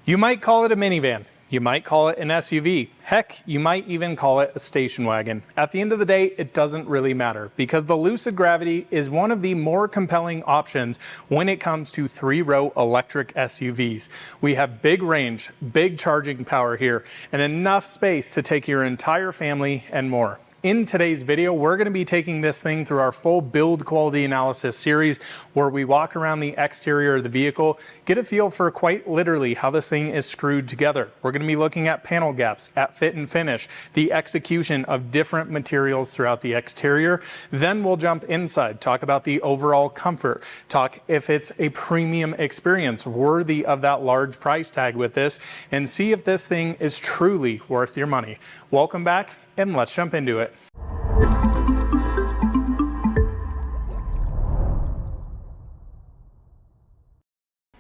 You might call it a minivan. You might call it an SUV. Heck, you might even call it a station wagon. At the end of the day, it doesn't really matter because the Lucid Gravity is one of the more compelling options when it comes to three-row electric SUVs. We have big range, big charging power here, and enough space to take your entire family and more. In today's video, we're going to be taking this thing through our full build quality analysis series where we walk around the exterior of the vehicle, get a feel for quite literally how this thing is screwed together. We're going to be looking at panel gaps, at fit and finish, the execution of different materials throughout the exterior. Then we'll jump inside, talk about the overall comfort, talk if it's a premium experience worthy of that large price tag with this, and see if this thing is truly worth your money. Welcome back, and let's jump into it.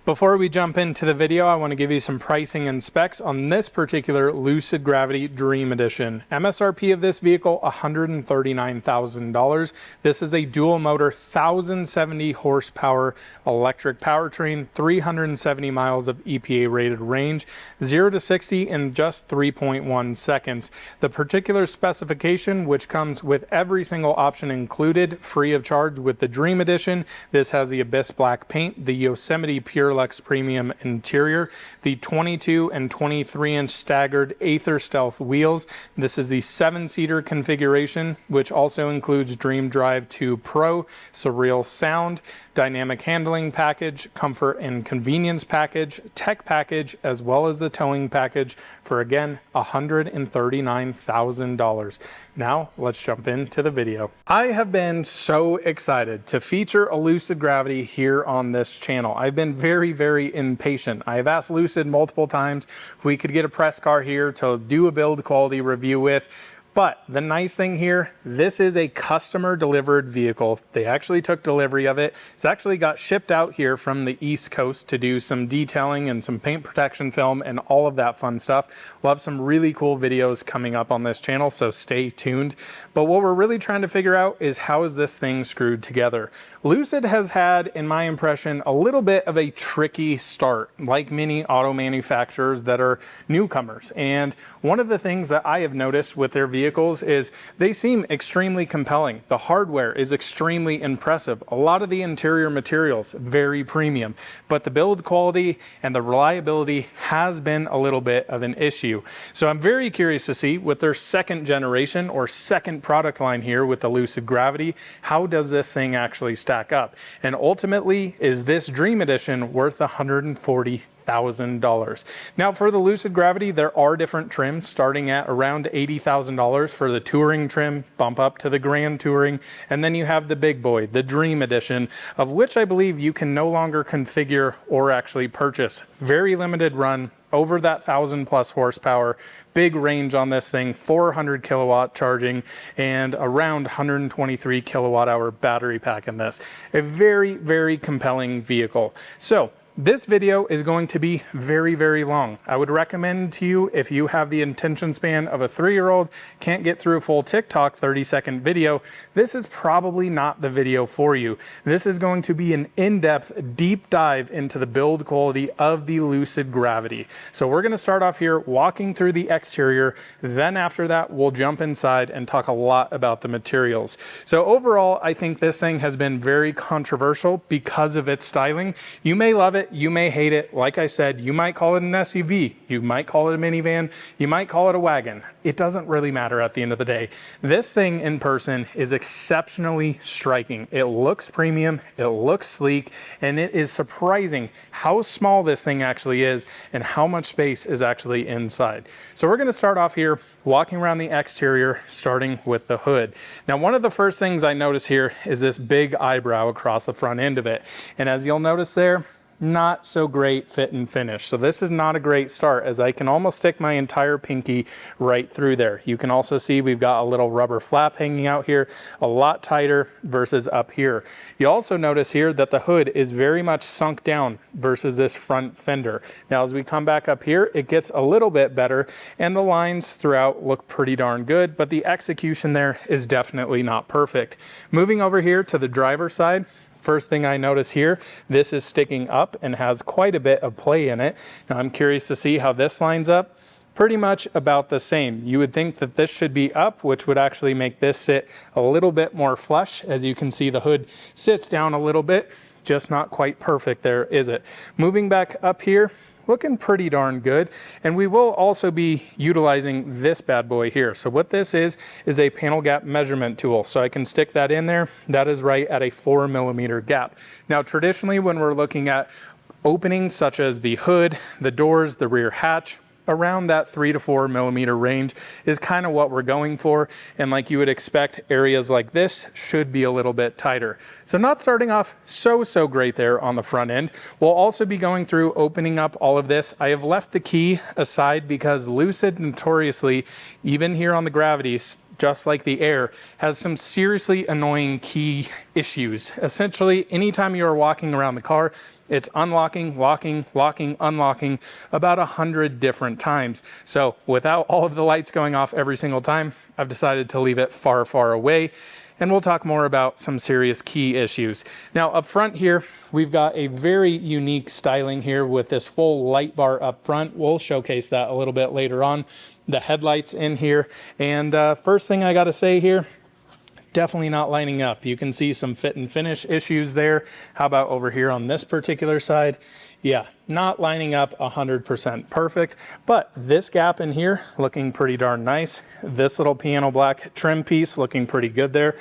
Before we jump into the video, I want to give you some pricing and specs on this particular Lucid Gravity Dream Edition. MSRP of this vehicle, $139,000. This is a dual motor, 1,070 horsepower electric powertrain, 370 miles of EPA rated range, 0 to 60 in just 3.1 seconds. The particular specification, which comes with every single option included, free of charge with the Dream Edition. This has the Abyss Black paint, the Yosemite Pure Premium interior, the 22 and 23-inch staggered Aether Stealth wheels. This is the 7-seater configuration, which also includes Dream Drive 2 Pro, Surreal Sound, dynamic handling package, comfort and convenience package, tech package, as well as the towing package for, again, $139,000. Now let's jump into the video. I have been so excited to feature a Lucid Gravity here on this channel. I've been very impatient. I have asked Lucid multiple times if we could get a press car here to do a build quality review with. But the nice thing here, this is a customer delivered vehicle. They actually took delivery of it. It's actually got shipped out here from the East Coast to do some detailing and some paint protection film and all of that fun stuff. We'll have some really cool videos coming up on this channel, so stay tuned. But what we're really trying to figure out is how is this thing screwed together. Lucid has had, in my impression, a little bit of a tricky start, like many auto manufacturers that are newcomers. And one of the things that I have noticed with their vehicles is they seem extremely compelling. The hardware is extremely impressive. A lot of the interior materials, very premium, but the build quality and the reliability has been a little bit of an issue. So I'm very curious to see with their second generation or second product line here with the Lucid Gravity, how does this thing actually stack up? And ultimately, is this Dream Edition worth $140,000? Now for the Lucid Gravity, there are different trims starting at around $80,000 for the touring trim, bump up to the Grand Touring, and then you have the big boy, the Dream Edition, of which I believe you can no longer configure or actually purchase. Very limited run, over that 1,000+ horsepower, big range on this thing, 400 kilowatt charging, and around 123 kilowatt hour battery pack in this. A very compelling vehicle. So this video is going to be very long. I would recommend to you, if you have the attention span of a 3-year-old, can't get through a full TikTok 30-second video, this is probably not the video for you. This is going to be an in-depth, deep dive into the build quality of the Lucid Gravity. So we're going to start off here walking through the exterior, then after that we'll jump inside and talk a lot about the materials. So overall, I think this thing has been very controversial because of its styling. You may love it, you may hate it. Like I said, you might call it an SUV, you might call it a minivan, you might call it a wagon. It doesn't really matter at the end of the day. This thing in person is exceptionally striking. It looks premium, it looks sleek, and it is surprising how small this thing actually is and how much space is actually inside. So we're going to start off here walking around the exterior, starting with the hood. Now, one of the first things I notice here is this big eyebrow across the front end of it. And as you'll notice there, not so great fit and finish. So this is not a great start, as I can almost stick my entire pinky right through there. You can also see we've got a little rubber flap hanging out here, a lot tighter versus up here. You also notice here that the hood is very much sunk down versus this front fender. Now as we come back up here, it gets a little bit better and the lines throughout look pretty darn good, but the execution there is definitely not perfect. Moving over here to the driver's side, First thing I notice here, this is sticking up and has quite a bit of play in it. Now I'm curious to see how this lines up. Pretty much about the same. You would think that this should be up, which would actually make this sit a little bit more flush. As you can see, the hood sits down a little bit, just not quite perfect there, is it? Moving back up here, looking pretty darn good. And we will also be utilizing this bad boy here. So what this is a panel gap measurement tool. So I can stick that in there. That is right at a 4mm gap. Now, traditionally, when we're looking at openings such as the hood, the doors, the rear hatch, around that 3 to 4mm range is kind of what we're going for. And like you would expect, areas like this should be a little bit tighter. So not starting off so great there on the front end. We'll also be going through opening up all of this. I have left the key aside because Lucid notoriously, even here on the Gravity, just like the Air, has some seriously annoying key issues. Essentially, anytime you are walking around the car, it's unlocking, locking, locking, unlocking about 100 different times. So without all of the lights going off every single time, I've decided to leave it far, far away. And we'll talk more about some serious key issues. Now up front here, we've got a very unique styling here with this full light bar up front. We'll showcase that a little bit later on. The headlights in here. And first thing I gotta say here, definitely not lining up. You can see some fit and finish issues there. How about over here on this particular side? Yeah, not lining up 100% perfect, but this gap in here looking pretty darn nice. This little piano black trim piece looking pretty good there.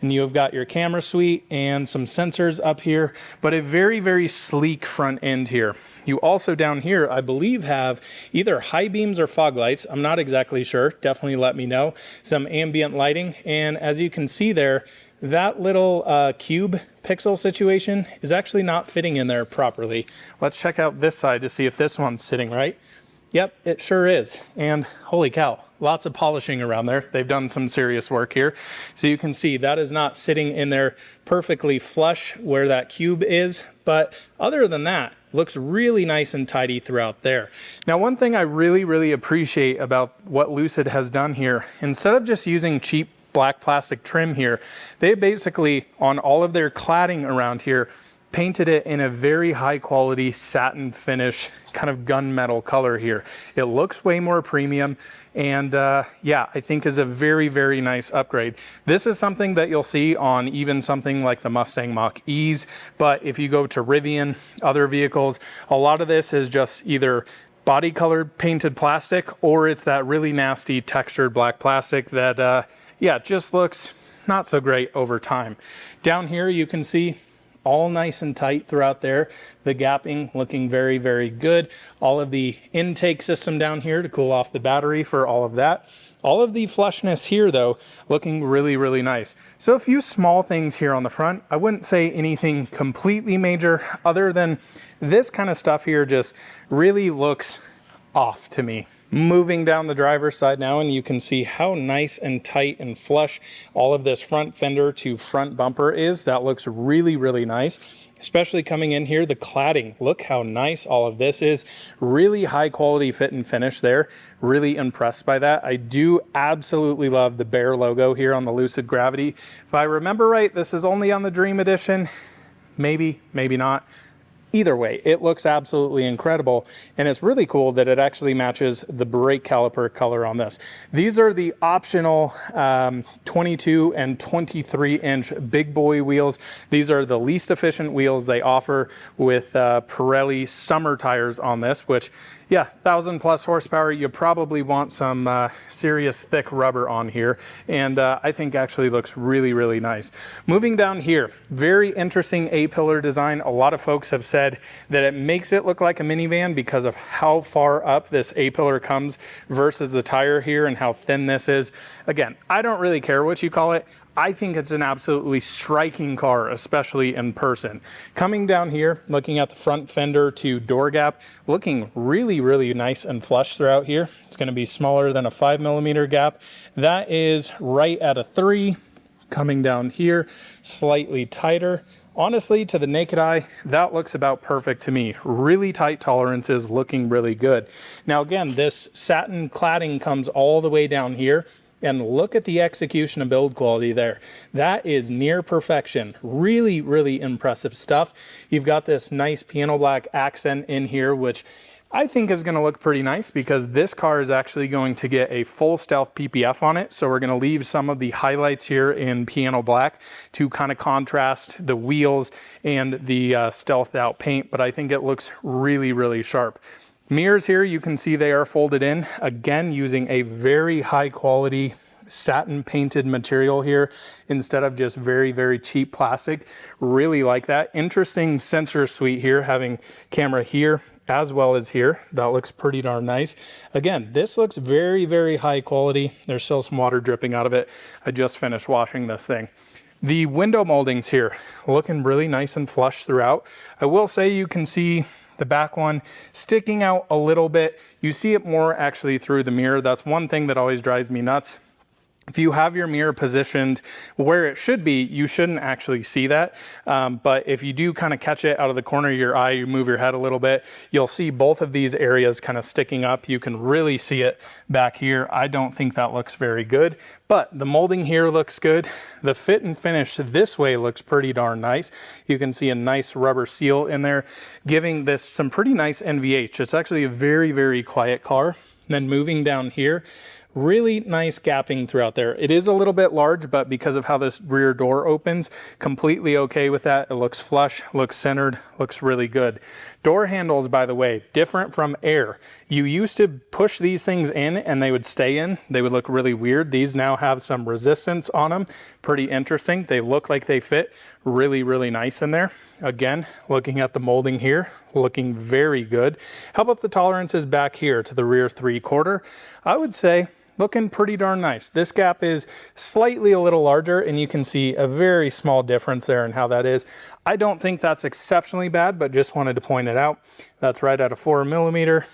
And you've got your camera suite and some sensors up here, but a very, very sleek front end here. You also down here, I believe, have either high beams or fog lights. I'm not exactly sure. Definitely let me know. Some ambient lighting. And as you can see there, that little cube pixel situation is actually not fitting in there properly. Let's check out this side to see if this one's sitting right. Yep, it sure is. And holy cow, lots of polishing around there. They've done some serious work here. So you can see that is not sitting in there perfectly flush where that cube is. But other than that, looks really nice and tidy throughout there. Now, one thing I really appreciate about what Lucid has done here, instead of just using cheap black plastic trim here, they basically, on all of their cladding around here, painted it in a very high quality satin finish, kind of gunmetal color here. It looks way more premium, and yeah, I think is a very nice upgrade. This is something that you'll see on even something like the Mustang Mach-E's, but if you go to Rivian, other vehicles, a lot of this is just either body colored painted plastic, or it's that really nasty textured black plastic that yeah, just looks not so great over time. Down here you can see all nice and tight throughout there. The gapping looking very good. All of the intake system down here to cool off the battery for all of that. All of the flushness here though, looking really nice. So a few small things here on the front. I wouldn't say anything completely major other than this kind of stuff here just really looks off to me. Moving down the driver's side now, and you can see how nice and tight and flush all of this front fender to front bumper is. That looks really nice, especially coming in here. The cladding, look how nice all of this is. Really high quality fit and finish there. Really impressed by that. I do absolutely love the Bear logo here on the Lucid Gravity. If I remember right, this is only on the Dream Edition. Maybe not. Either way, it looks absolutely incredible, and it's really cool that it actually matches the brake caliper color on this. These are the optional 22 and 23 inch big boy wheels. These are the least efficient wheels they offer with Pirelli summer tires on this, which, yeah, 1,000+ horsepower. You probably want some serious thick rubber on here, and I think actually looks really nice. Moving down here, very interesting A-pillar design. A lot of folks have said that it makes it look like a minivan because of how far up this A-pillar comes versus the tire here and how thin this is. Again, I don't really care what you call it. I think it's an absolutely striking car, especially in person. Coming down here, looking at the front fender to door gap, looking really nice and flush throughout here. It's going to be smaller than a 5mm gap. That is right at a 3. Coming down here, slightly tighter. Honestly, to the naked eye, that looks about perfect to me. Really tight tolerances, looking really good. Now again, this satin cladding comes all the way down here. And look at the execution and build quality there. That is near perfection. Really, really impressive stuff. You've got this nice piano black accent in here, which I think is going to look pretty nice because this car is actually going to get a full stealth PPF on it. So we're going to leave some of the highlights here in piano black to kind of contrast the wheels and the stealthed out paint, but I think it looks really, really sharp. Mirrors here, you can see they are folded in, again using a very high quality satin painted material here instead of just very, very cheap plastic. Really like that. Interesting sensor suite here, having camera here as well as here. That looks pretty darn nice. Again, this looks very, very high quality. There's still some water dripping out of it. I just finished washing this thing. The window moldings here looking really nice and flush throughout. I will say you can see the back one sticking out a little bit. You see it more actually through the mirror. That's one thing that always drives me nuts. If you have your mirror positioned where it should be, you shouldn't actually see that. But if you do kind of catch it out of the corner of your eye, you move your head a little bit, you'll see both of these areas kind of sticking up. You can really see it back here. I don't think that looks very good, but the molding here looks good. The fit and finish this way looks pretty darn nice. You can see a nice rubber seal in there, giving this some pretty nice NVH. It's actually a very, very quiet car. And then moving down here, really nice gapping throughout there. It is a little bit large, but because of how this rear door opens, completely okay with that. It looks flush, looks centered, looks really good. Door handles, by the way, different from Air. You used to push these things in and they would stay in. They would look really weird. These now have some resistance on them. Pretty interesting. They look like they fit really, really nice in there. Again, looking at the molding here, looking very good. How about the tolerances back here to the rear 3/4? I would say looking pretty darn nice. This gap is slightly a little larger and you can see a very small difference there in how that is. I don't think that's exceptionally bad, but just wanted to point it out. That's right at a 4mm,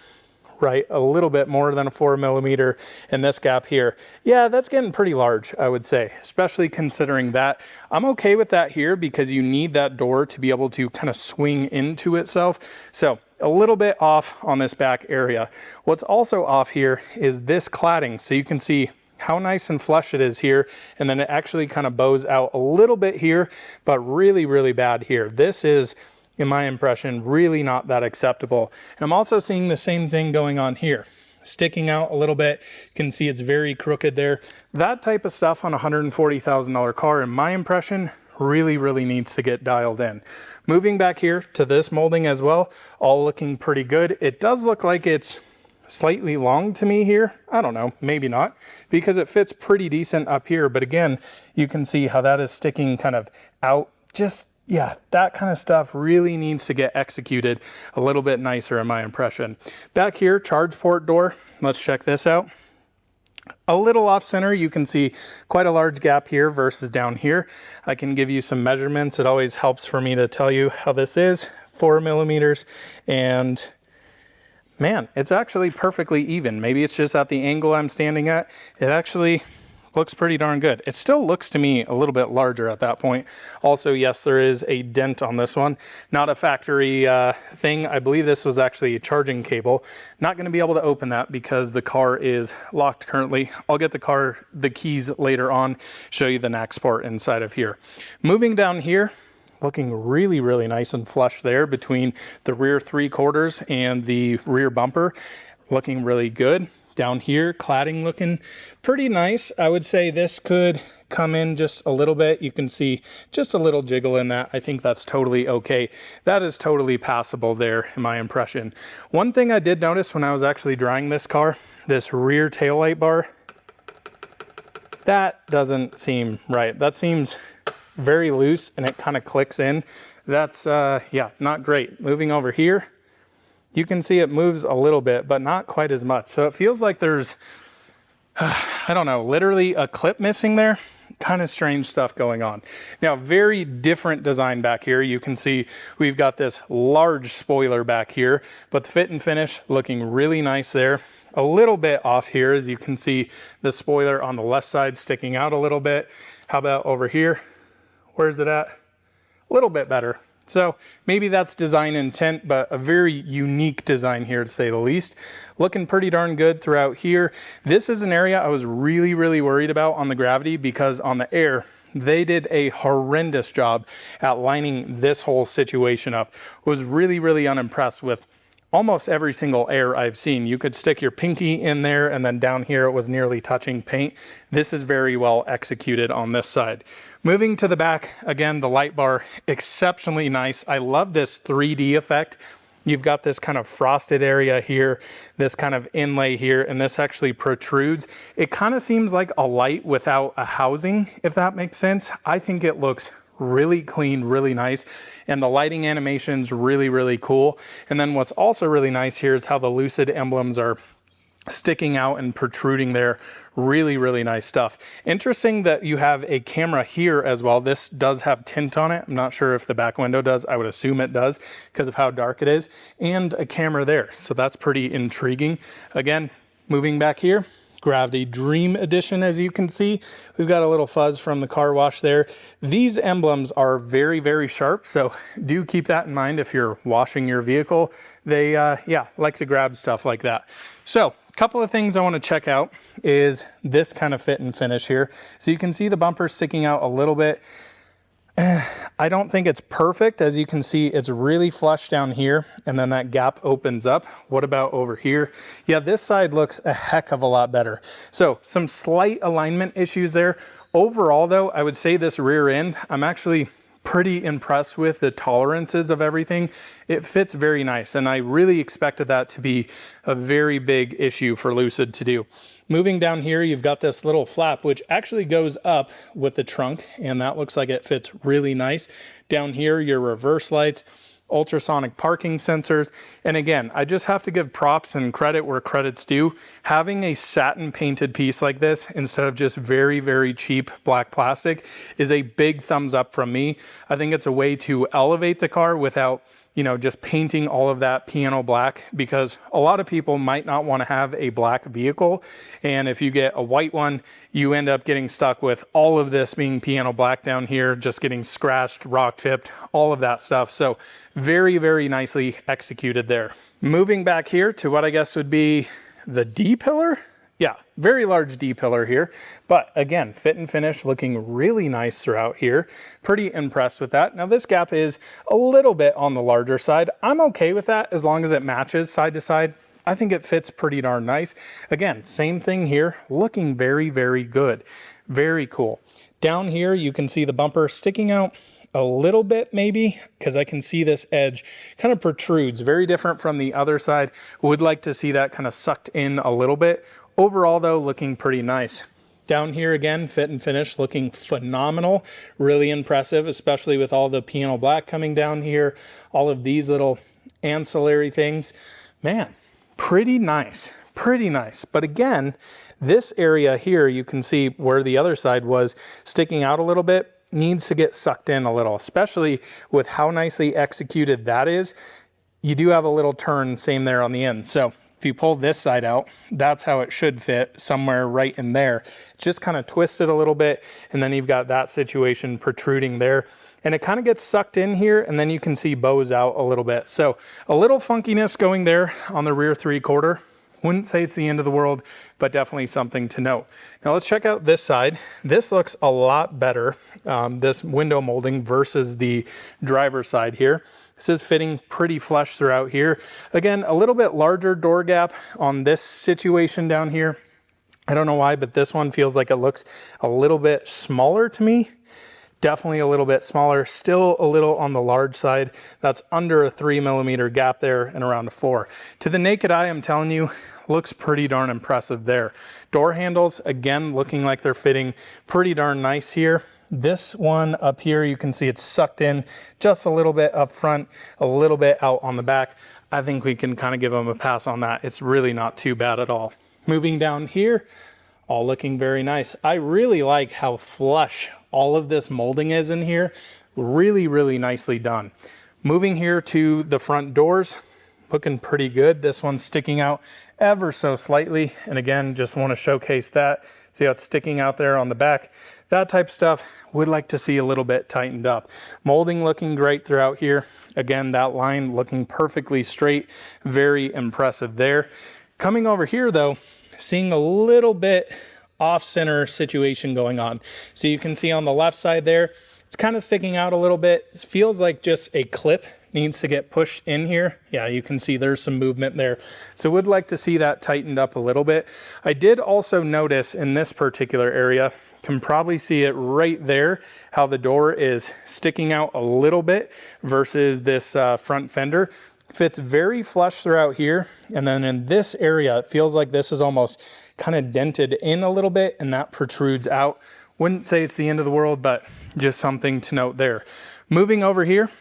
right a little bit more than a 4mm, and this gap here, yeah, that's getting pretty large, I would say, especially considering that. I'm okay with that here because you need that door to be able to kind of swing into itself. So a little bit off on this back area. What's also off here is this cladding. So you can see how nice and flush it is here, and then it actually kind of bows out a little bit here, but really, really bad here. This is, in my impression, really not that acceptable. And I'm also seeing the same thing going on here, sticking out a little bit. You can see it's very crooked there. That type of stuff on a $140,000 car, in my impression, really, really needs to get dialed in. Moving back here to this molding as well, all looking pretty good. It does look like it's slightly long to me here. I don't know, maybe not, because it fits pretty decent up here. But again, you can see how that is sticking kind of out. Just, yeah, that kind of stuff really needs to get executed a little bit nicer in my impression. Back here, charge port door. Let's check this out. A little off center, you can see quite a large gap here versus down here. I can give you some measurements. It always helps for me to tell you how this is. 4mm, and man, it's actually perfectly even. Maybe it's just at the angle I'm standing at. It actually looks pretty darn good. It still looks to me a little bit larger at that point. Also, yes, there is a dent on this one. Not a factory thing. I believe this was actually a charging cable. Not going to be able to open that because the car is locked currently. I'll get the keys later on, show you the NAC Sport inside of here. Moving down here, looking really, really nice and flush there between the rear 3/4 and the rear bumper. Looking really good. Down here, cladding looking pretty nice. I would say this could come in just a little bit. You can see just a little jiggle in that. I think that's totally okay. That is totally passable there in my impression. One thing I did notice when I was actually drying this car, this rear taillight bar, that doesn't seem right. That seems very loose and it kind of clicks in. That's, yeah, not great. Moving over here, you can see it moves a little bit, but not quite as much. So it feels like there's, I don't know, literally a clip missing there. Kind of strange stuff going on. Now, very different design back here. You can see we've got this large spoiler back here, but the fit and finish looking really nice there. A little bit off here, as you can see the spoiler on the left side sticking out a little bit. How about over here? Where's it at? A little bit better. So maybe that's design intent, but a very unique design here to say the least. Looking pretty darn good throughout here. This is an area I was really worried about on the Gravity, because on the Air, they did a horrendous job at lining this whole situation up. Was really unimpressed with almost every single Air I've seen. You could stick your pinky in there, and then down here it was nearly touching paint. This is very well executed on this side. Moving to the back, again, the light bar, exceptionally nice. I love this 3D effect. You've got this kind of frosted area here, this kind of inlay here, and this actually protrudes. It kind of seems like a light without a housing, if that makes sense. I think it looks really clean, really nice, and the lighting animation's really cool. And then what's also really nice here is how the Lucid emblems are sticking out and protruding there. Really nice stuff. Interesting that you have a camera here as well. This does have tint on it. I'm not sure if the back window does. I would assume it does because of how dark it is, and a camera there. So that's pretty intriguing. Again, moving back here, Gravity Dream Edition, as you can see. We've got a little fuzz from the car wash there. These emblems are very sharp, so do keep that in mind if you're washing your vehicle. They, yeah, like to grab stuff like that. So, a couple of things I want to check out is this kind of fit and finish here. So you can see the bumper sticking out a little bit. I don't think it's perfect. As you can see, it's really flush down here, and then that gap opens up. What about over here? Yeah, this side looks a heck of a lot better. So some slight alignment issues there. Overall though, I would say this rear end, I'm actually pretty impressed with the tolerances of everything. It fits very nice, and I really expected that to be a very big issue for Lucid to do. Moving down here, you've got this little flap which actually goes up with the trunk, and that looks like it fits really nice. Down here, your reverse lights, ultrasonic parking sensors. And again, I just have to give props and credit where credit's due. Having a satin painted piece like this instead of just very cheap black plastic is a big thumbs up from me. I think it's a way to elevate the car without, you know, just painting all of that piano black, because a lot of people might not want to have a black vehicle, and if you get a white one, you end up getting stuck with all of this being piano black down here, just getting scratched, rock chipped, all of that stuff. So very nicely executed there. Moving back here to what I guess would be the D pillar. Yeah, very large D pillar here, but again, fit and finish looking really nice throughout here. Pretty impressed with that. Now this gap is a little bit on the larger side. I'm okay with that as long as it matches side to side. I think it fits pretty darn nice. Again, same thing here, looking very good. Very cool. Down here, you can see the bumper sticking out a little bit maybe, because I can see this edge kind of protrudes, very different from the other side. Would like to see that kind of sucked in a little bit. Overall though, looking pretty nice. Down here again, fit and finish looking phenomenal, really impressive, especially with all the piano black coming down here, all of these little ancillary things. Man, pretty nice. But again, this area here, you can see where the other side was sticking out a little bit, needs to get sucked in a little, especially with how nicely executed that is. You do have a little turn, same there on the end. So if you pull this side out, that's how it should fit, somewhere right in there. Just kind of twist it a little bit, and then you've got that situation protruding there. And it kind of gets sucked in here, and then you can see bows out a little bit. So a little funkiness going there on the rear 3/4. Wouldn't say it's the end of the world, but definitely something to note. Now let's check out this side. This looks a lot better, this window molding versus the driver's side here. This is fitting pretty flush throughout here. Again, a little bit larger door gap on this situation down here. I don't know why, but this one feels like it looks a little bit smaller to me. Definitely a little bit smaller, still a little on the large side. That's under a 3mm gap there and around a 4. To the naked eye, I'm telling you, looks pretty darn impressive there. Door handles, again, looking like they're fitting pretty darn nice here. This one up here, you can see it's sucked in just a little bit up front, a little bit out on the back. I think we can kind of give them a pass on that. It's really not too bad at all. Moving down here, all looking very nice. I really like how flush all of this molding is in here. Really nicely done. Moving here to the front doors, looking pretty good. This one's sticking out ever so slightly. And again, just want to showcase that. See how it's sticking out there on the back? That type of stuff, would like to see a little bit tightened up. Molding looking great throughout here. Again, that line looking perfectly straight, very impressive there. Coming over here though, seeing a little bit off-center situation going on. So you can see on the left side there, it's kind of sticking out a little bit. It feels like just a clip needs to get pushed in here. Yeah, you can see there's some movement there. So would like to see that tightened up a little bit. I did also notice in this particular area, can probably see it right there, how the door is sticking out a little bit versus this front fender. Fits very flush throughout here. And then in this area, it feels like this is almost kind of dented in a little bit and that protrudes out. Wouldn't say it's the end of the world, but just something to note there. Moving over here,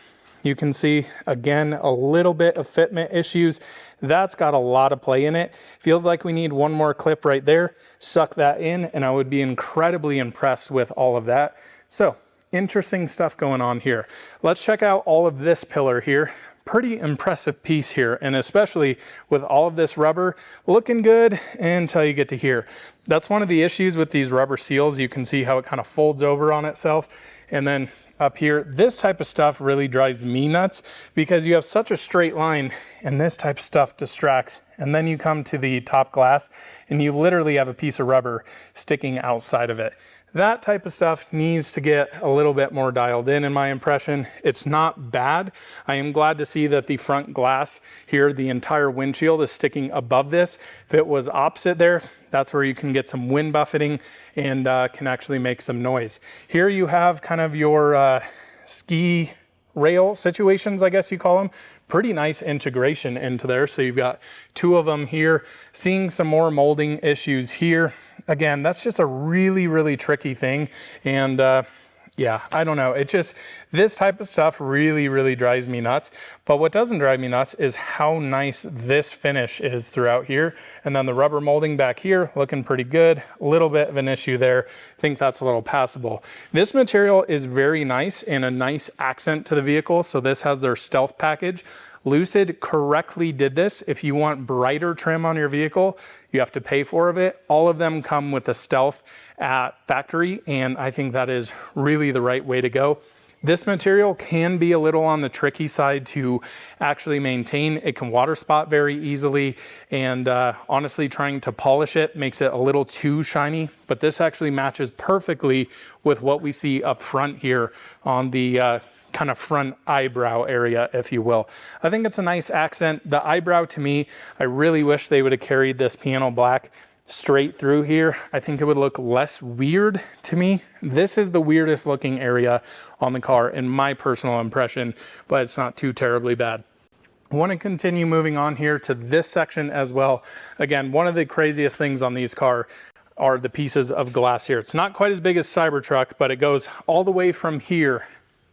you can see, again, a little bit of fitment issues. That's got a lot of play in it. Feels like we need one more clip right there. Suck that in, and I would be incredibly impressed with all of that. So, interesting stuff going on here. Let's check out all of this pillar here. Pretty impressive piece here, and especially with all of this rubber looking good until you get to here. That's one of the issues with these rubber seals. You can see how it kind of folds over on itself, and then up here, this type of stuff really drives me nuts because you have such a straight line and this type of stuff distracts. And then you come to the top glass and you literally have a piece of rubber sticking outside of it. That type of stuff needs to get a little bit more dialed in my impression. It's not bad. I am glad to see that the front glass here, the entire windshield is sticking above this. If it was opposite there, that's where you can get some wind buffeting and can actually make some noise. Here you have kind of your ski rail situations, I guess you call them. Pretty nice integration into there. So you've got two of them here. Seeing some more molding issues here. Again, that's just a really, really tricky thing. And yeah, I don't know. It just, this type of stuff really, really drives me nuts. But what doesn't drive me nuts is how nice this finish is throughout here. And then the rubber molding back here, looking pretty good. A little bit of an issue there. I think that's a little passable. This material is very nice and a nice accent to the vehicle. So this has their stealth package. Lucid correctly did this. If you want brighter trim on your vehicle, you have to pay for it. All of them come with the stealth at factory, and I think that is really the right way to go. This material can be a little on the tricky side to actually maintain. It can water spot very easily, and honestly, trying to polish it makes it a little too shiny, but this actually matches perfectly with what we see up front here on the kind of front eyebrow area, if you will. I think it's a nice accent. The eyebrow, to me, I really wish they would have carried this piano black straight through here. I think it would look less weird to me. This is the weirdest looking area on the car in my personal impression, but it's not too terribly bad. I want to continue moving on here to this section as well. Again, one of the craziest things on these cars are the pieces of glass here. It's not quite as big as Cybertruck, but it goes all the way from here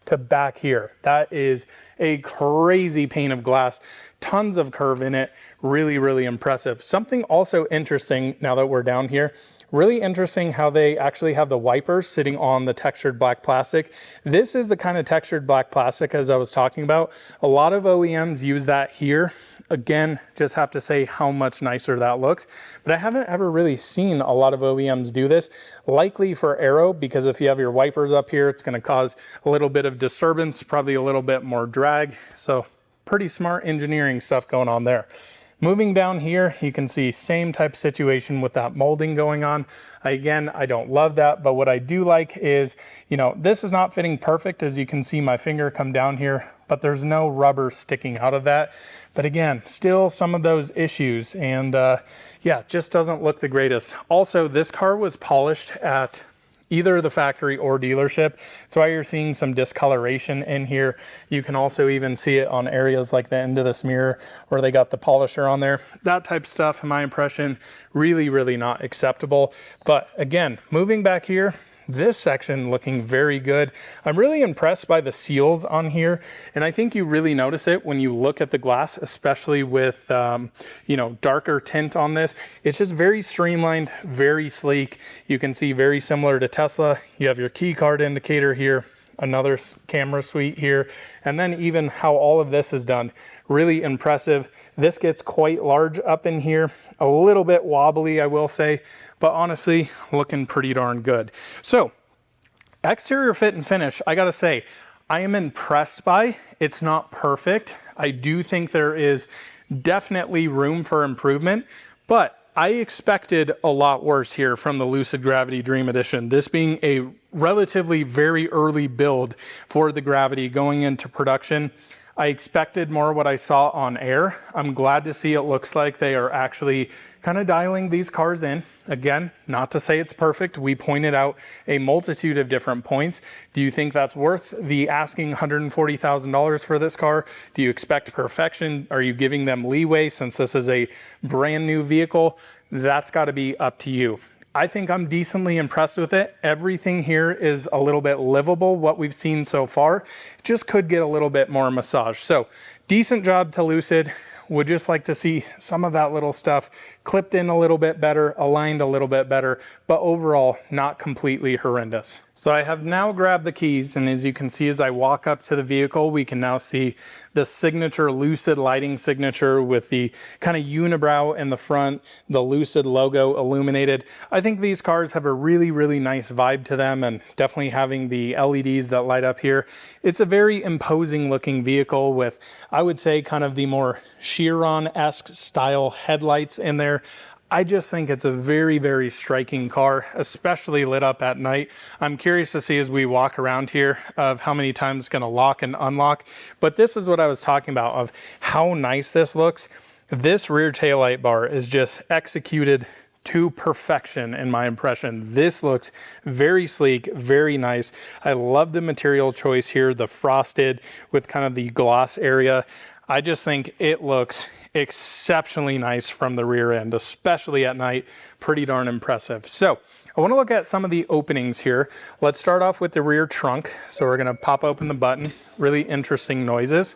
to back here. That is a crazy pane of glass, tons of curve in it, really, really impressive. Something also interesting now that we're down here, really interesting how they actually have the wipers sitting on the textured black plastic. This is the kind of textured black plastic as I was talking about. A lot of OEMs use that here. Again, just have to say how much nicer that looks. But I haven't ever really seen a lot of OEMs do this. Likely for aero, because if you have your wipers up here, it's going to cause a little bit of disturbance, probably a little bit more drag. So pretty smart engineering stuff going on there. Moving down here, you can see same type of situation with that molding going on. Again, I don't love that, but what I do like is, you know, this is not fitting perfect, as you can see my finger come down here, but there's no rubber sticking out of that. But again, still some of those issues, and yeah, just doesn't look the greatest. Also, this car was polished at either the factory or dealership. That's why you're seeing some discoloration in here. You can also even see it on areas like the end of this mirror where they got the polisher on there. That type of stuff, in my impression, really, really not acceptable. But again, moving back here, this section looking very good. I'm really impressed by the seals on here, and I think you really notice it when you look at the glass, especially with you know, darker tint on this. It's just very streamlined, very sleek. You can see very similar to Tesla. You have your key card indicator here. another camera suite here, and then even how all of this is done, really impressive. This gets quite large up in here, a little bit wobbly, I will say, but honestly, looking pretty darn good. So, exterior fit and finish, I gotta say, I am impressed by. It's not perfect. I do think there is definitely room for improvement, but I expected a lot worse here from the Lucid Gravity Dream Edition. This being a relatively very early build for the Gravity going into production. I expected more what I saw on air. I'm glad to see it looks like they are actually kind of dialing these cars in. Again, not to say it's perfect. We pointed out a multitude of different points. Do you think that's worth the asking $140,000 for this car? Do you expect perfection? Are you giving them leeway since this is a brand new vehicle? That's got to be up to you. I think I'm decently impressed with it. Everything here is a little bit livable, what we've seen so far. Just could get a little bit more massage. So decent job to Lucid. Would just like to see some of that little stuff clipped in a little bit better, aligned a little bit better, but overall not completely horrendous. So I have now grabbed the keys, and as you can see as I walk up to the vehicle, we can now see the signature Lucid lighting signature with the kind of unibrow in the front, the Lucid logo illuminated. I think these cars have a really, really nice vibe to them, and definitely having the LEDs that light up here. It's a very imposing looking vehicle with, I would say, kind of the more Chiron-esque style headlights in there. I just think it's a very, very striking car, especially lit up at night. I'm curious to see as we walk around here of how many times it's going to lock and unlock. But this is what I was talking about of how nice this looks. This rear taillight bar is just executed to perfection in my impression. This looks very sleek, very nice. I love the material choice here, the frosted with kind of the gloss area. I just think it looks exceptionally nice from the rear end, especially at night. Pretty darn impressive. So I want to look at some of the openings here. Let's start off with the rear trunk. So we're going to pop open the button. Really interesting noises.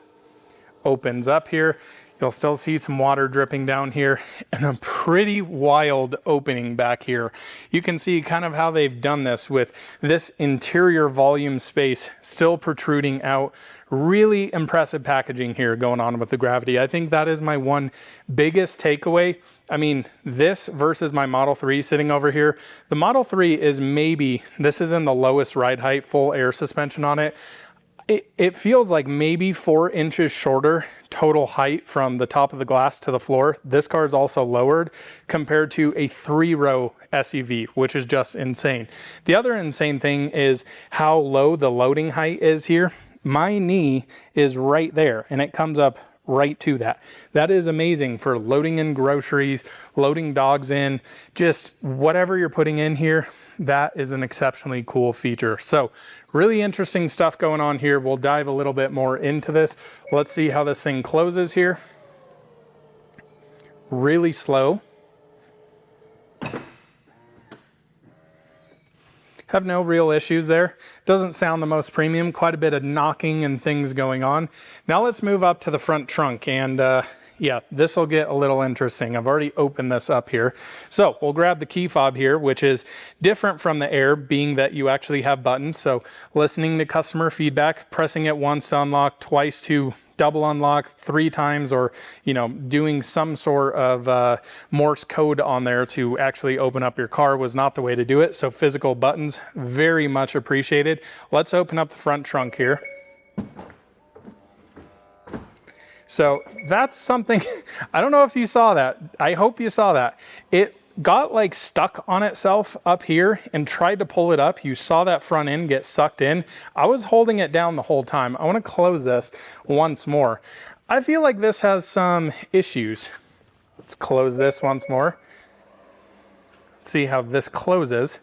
Opens up here. You'll still see some water dripping down here and a pretty wild opening back here. You can see kind of how they've done this with this interior volume space still protruding out. Really impressive packaging here going on with the Gravity. I think that is my one biggest takeaway. I mean, this versus my Model 3 sitting over here. The Model 3 is maybe, this is in the lowest ride height, full air suspension on it. It feels like maybe 4 inches shorter total height from the top of the glass to the floor. This car is also lowered compared to a 3-row SUV, which is just insane. The other insane thing is how low the loading height is here. My knee is right there and it comes up right to that. That is amazing for loading in groceries, loading dogs in, just whatever you're putting in here. That is an exceptionally cool feature. So really interesting stuff going on here. We'll dive a little bit more into this. Let's see how this thing closes here. Really slow. Have no real issues there. Doesn't sound the most premium, quite a bit of knocking and things going on. Now let's move up to the front trunk and yeah, this will get a little interesting. I've already opened this up here. So we'll grab the key fob here, which is different from the Air, being that you actually have buttons. So listening to customer feedback, pressing it once to unlock, twice to double unlock, 3 times, or doing some sort of Morse code on there to actually open up your car was not the way to do it. So physical buttons, very much appreciated. Let's open up the front trunk here. So that's something, I don't know if you saw that. I hope you saw that. It got like stuck on itself up here and tried to pull it up. You saw that front end get sucked in. I was holding it down the whole time. I want to close this once more. I feel like this has some issues. Let's close this once more. See how this closes.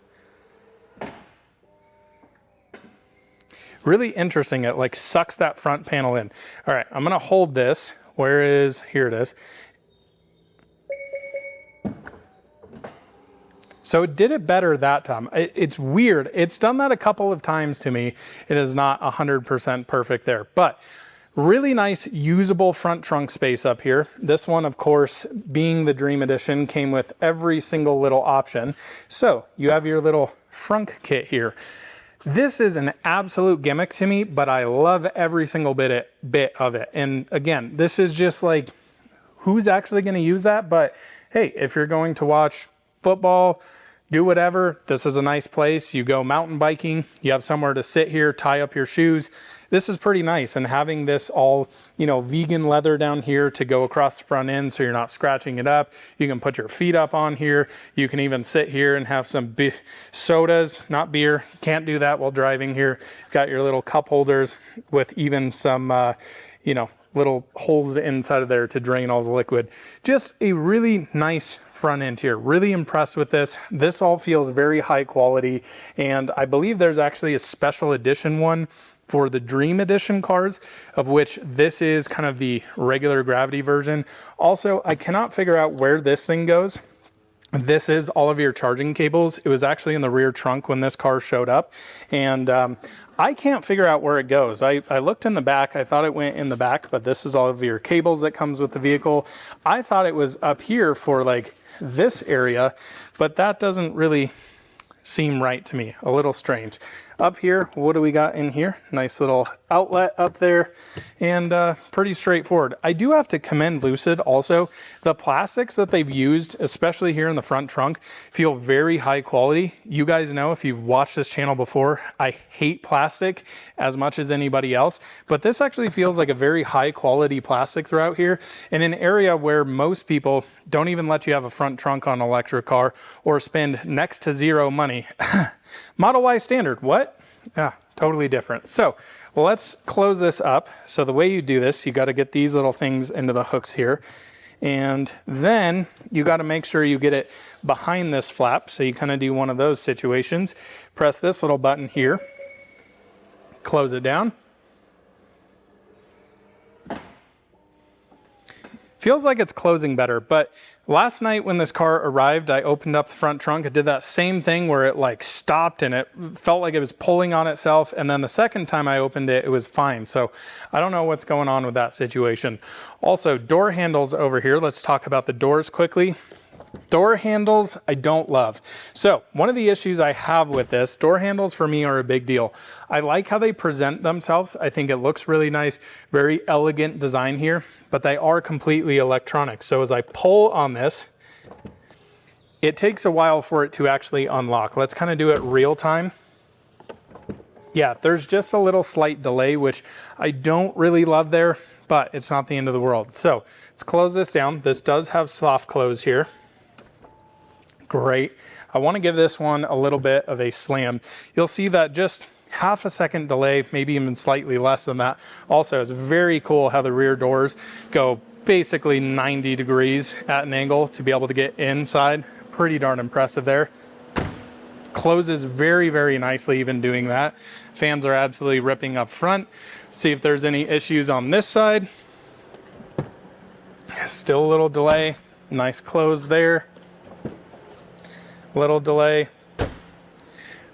Really interesting. It like sucks that front panel in. All right, I'm gonna hold this. Here it is. So it did it better that time. It's weird. It's done that a couple of times to me. It is not 100% perfect there, but really nice usable front trunk space up here. This one, of course, being the Dream Edition, came with every single little option. So you have your little Frunk kit here. This is an absolute gimmick to me, but I love every single bit of it. And again, this is just like, who's actually going to use that? But hey, if you're going to watch football, do whatever, this is a nice place. You go mountain biking, you have somewhere to sit here, tie up your shoes. This is pretty nice. And having this all, you know, vegan leather down here to go across the front end so you're not scratching it up. You can put your feet up on here. You can even sit here and have some sodas, not beer. Can't do that while driving here. You've got your little cup holders with even some, you know, little holes inside of there to drain all the liquid. Just a really nice front end here. Really impressed with this. This all feels very high quality, and I believe there's actually a special edition one for the Dream Edition cars, of which this is kind of the regular Gravity version. Also, I cannot figure out where this thing goes. This is all of your charging cables. It was actually in the rear trunk when this car showed up, and I can't figure out where it goes. I looked in the back. I thought it went in the back, but this is all of your cables that comes with the vehicle. I thought it was up here for like this area, but that doesn't really seem right to me. A little strange. Up here, what do we got in here? Nice little outlet up there, and pretty straightforward. I do have to commend Lucid also. The plastics that they've used, especially here in the front trunk, feel very high quality. You guys know, if you've watched this channel before, I hate plastic as much as anybody else, but this actually feels like a very high quality plastic throughout here in an area where most people don't even let you have a front trunk on an electric car or spend next to zero money. Model Y standard, what? Yeah, totally different. So let's close this up. So the way you do this, you got to get these little things into the hooks here. And then you got to make sure you get it behind this flap. So you kind of do one of those situations. Press this little button here. Close it down. Feels like it's closing better, but last night when this car arrived, I opened up the front trunk. It did that same thing where it like stopped and it felt like it was pulling on itself. And then the second time I opened it, it was fine. So I don't know what's going on with that situation. Also, door handles over here. Let's talk about the doors quickly. Door handles, I don't love. So one of the issues I have with this, door handles for me are a big deal. I like how they present themselves. I think it looks really nice, very elegant design here, but they are completely electronic. So as I pull on this, it takes a while for it to actually unlock. Let's kind of do it real time. Yeah, there's just a little slight delay, which I don't really love there, but it's not the end of the world. So let's close this down. This does have soft close here. Great. I want to give this one a little bit of a slam. You'll see that just half a second delay, maybe even slightly less than that. Also, it's very cool how the rear doors go basically 90 degrees at an angle to be able to get inside. Pretty darn impressive there. Closes very, very nicely even doing that. Fans are absolutely ripping up front. See if there's any issues on this side. Still a little delay. Nice close there. Little delay.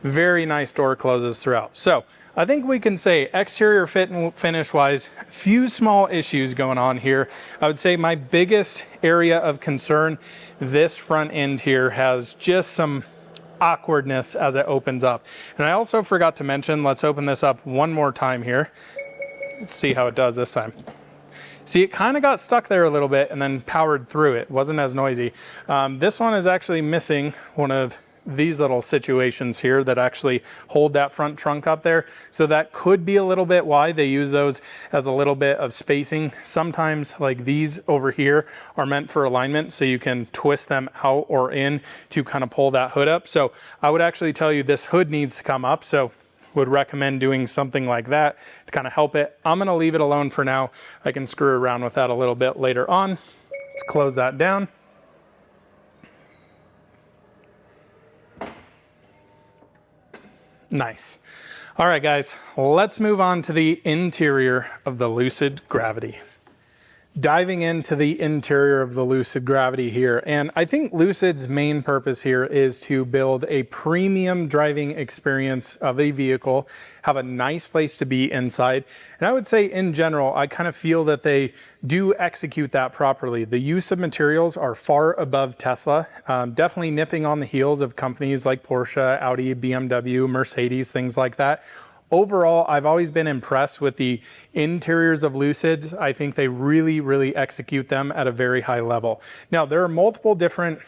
Very nice door closes throughout. So I think we can say exterior fit and finish wise, few small issues going on here. I would say my biggest area of concern, this front end here has just some awkwardness as it opens up. And I also forgot to mention, let's open this up one more time here. Let's see how it does this time. See, it kind of got stuck there a little bit and then powered through. It wasn't as noisy. This one is actually missing one of these little situations here that actually hold that front trunk up there. So that could be a little bit why they use those as a little bit of spacing. Sometimes like these over here are meant for alignment, so you can twist them out or in to kind of pull that hood up. So I would actually tell you this hood needs to come up. So would recommend doing something like that to kind of help it. I'm going to leave it alone for now. I can screw around with that a little bit later on. Let's close that down. Nice. All right, guys, let's move on to the interior of the Lucid Gravity. diving into the interior of the Lucid Gravity here. And I think Lucid's main purpose here is to build a premium driving experience of a vehicle, have a nice place to be inside. And I would say in general, I kind of feel that they do execute that properly. The use of materials are far above Tesla, definitely nipping on the heels of companies like Porsche, Audi, BMW, Mercedes, things like that. Overall, I've always been impressed with the interiors of Lucid. I think they really execute them at a very high level. Now, there are multiple different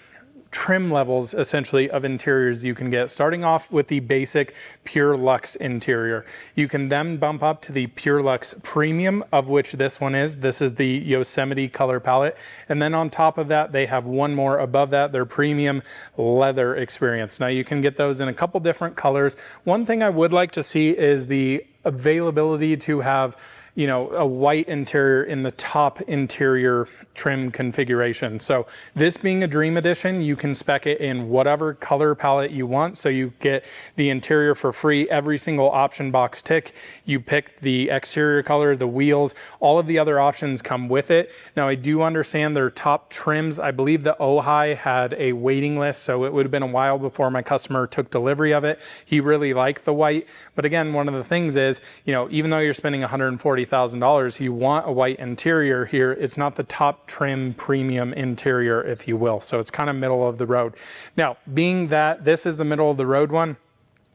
trim levels essentially of interiors you can get, starting off with the basic Pure Luxe interior. You can then bump up to the Pure Luxe Premium, of which this one is. This is the Yosemite color palette. And then on top of that, they have one more above that, their Premium Leather experience. Now you can get those in a couple different colors. One thing I would like to see is the availability to have, you know, a white interior in the top interior trim configuration. So this being a Dream Edition, you can spec it in whatever color palette you want. So you get the interior for free, every single option box tick. You pick the exterior color, the wheels, all of the other options come with it. Now I do understand their top trims. I believe the Ojai had a waiting list, so it would have been a while before my customer took delivery of it. He really liked the white. But again, one of the things is, you know, even though you're spending $140,000, you want a white interior here. It's not the top trim premium interior, if you will. So it's kind of middle of the road. Now, being that this is the middle of the road one,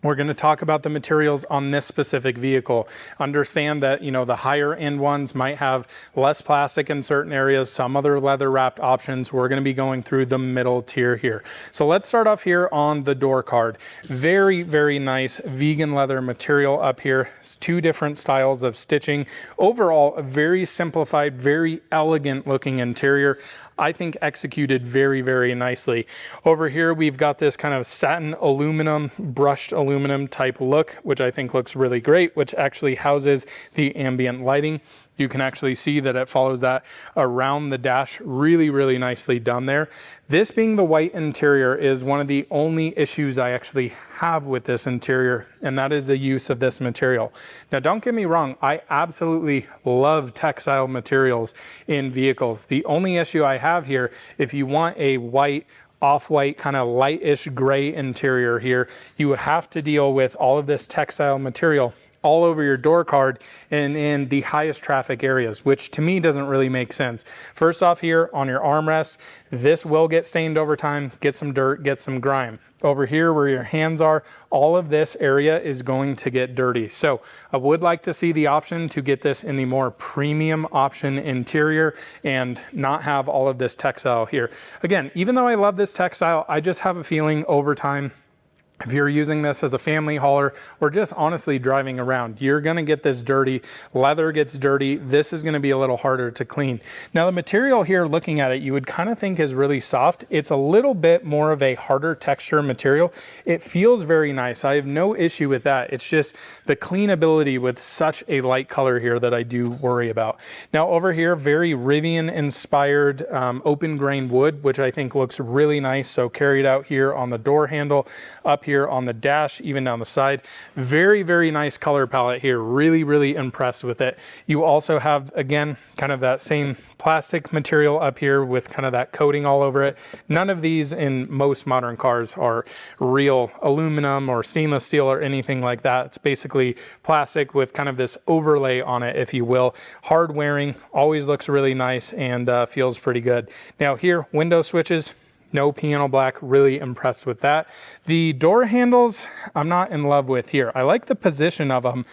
we're going to talk about the materials on this specific vehicle. Understand that, you know, the higher end ones might have less plastic in certain areas, some other leather wrapped options. We're going to be going through the middle tier here. So let's start off here on the door card. Very nice vegan leather material up here. It's two different styles of stitching. Overall, a very simplified, very elegant looking interior. I think executed very nicely. Over here, we've got this kind of satin aluminum, brushed aluminum type look, which I think looks really great, which actually houses the ambient lighting. You can actually see that it follows that around the dash. Really nicely done there. This being the white interior is one of the only issues I actually have with this interior, and that is the use of this material. Now, don't get me wrong, I absolutely love textile materials in vehicles. The only issue I have here, if you want a white, off-white, kind of lightish gray interior here, you have to deal with all of this textile material all over your door card and in the highest traffic areas, which to me doesn't really make sense. First off, here on your armrest, this will get stained over time, get some dirt, get some grime. Over here where your hands are, all of this area is going to get dirty. So I would like to see the option to get this in the more premium option interior and not have all of this textile here. Again, even though I love this textile, I just have a feeling over time, if you're using this as a family hauler or just honestly driving around, you're going to get this dirty. Leather gets dirty. This is going to be a little harder to clean. Now, the material here, looking at it, you would kind of think is really soft. It's a little bit more of a harder texture material. It feels very nice. I have no issue with that. It's just the cleanability with such a light color here that I do worry about. Now, over here, very Rivian inspired open grain wood, which I think looks really nice. So carried out here on the door handle, up here on the dash, even down the side. Very nice color palette here. Really impressed with it. You also have, again, kind of that same plastic material up here with kind of that coating all over it. None of these in most modern cars are real aluminum or stainless steel or anything like that. It's basically plastic with kind of this overlay on it, if you will. Hard wearing, always looks really nice and feels pretty good. Now here, window switches, no piano black, really impressed with that. The door handles, I'm not in love with here. I like the position of them.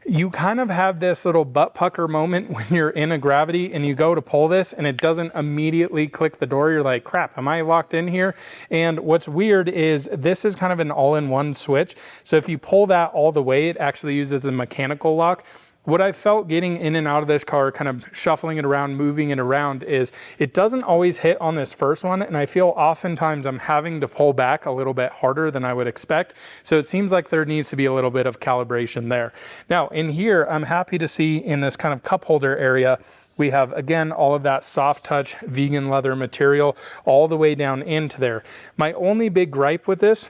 You kind of have this little butt pucker moment when you're in a Gravity and you go to pull this and it doesn't immediately click the door. You're like, crap, am I locked in here? And what's weird is this is kind of an all-in-one switch. So if you pull that all the way, it actually uses a mechanical lock. What I felt getting in and out of this car, kind of shuffling it around, moving it around, is it doesn't always hit on this first one, and I feel oftentimes I'm having to pull back a little bit harder than I would expect. So it seems like there needs to be a little bit of calibration there. Now in here, I'm happy to see in this kind of cup holder area, we have, again, all of that soft touch vegan leather material all the way down into there. My only big gripe with this,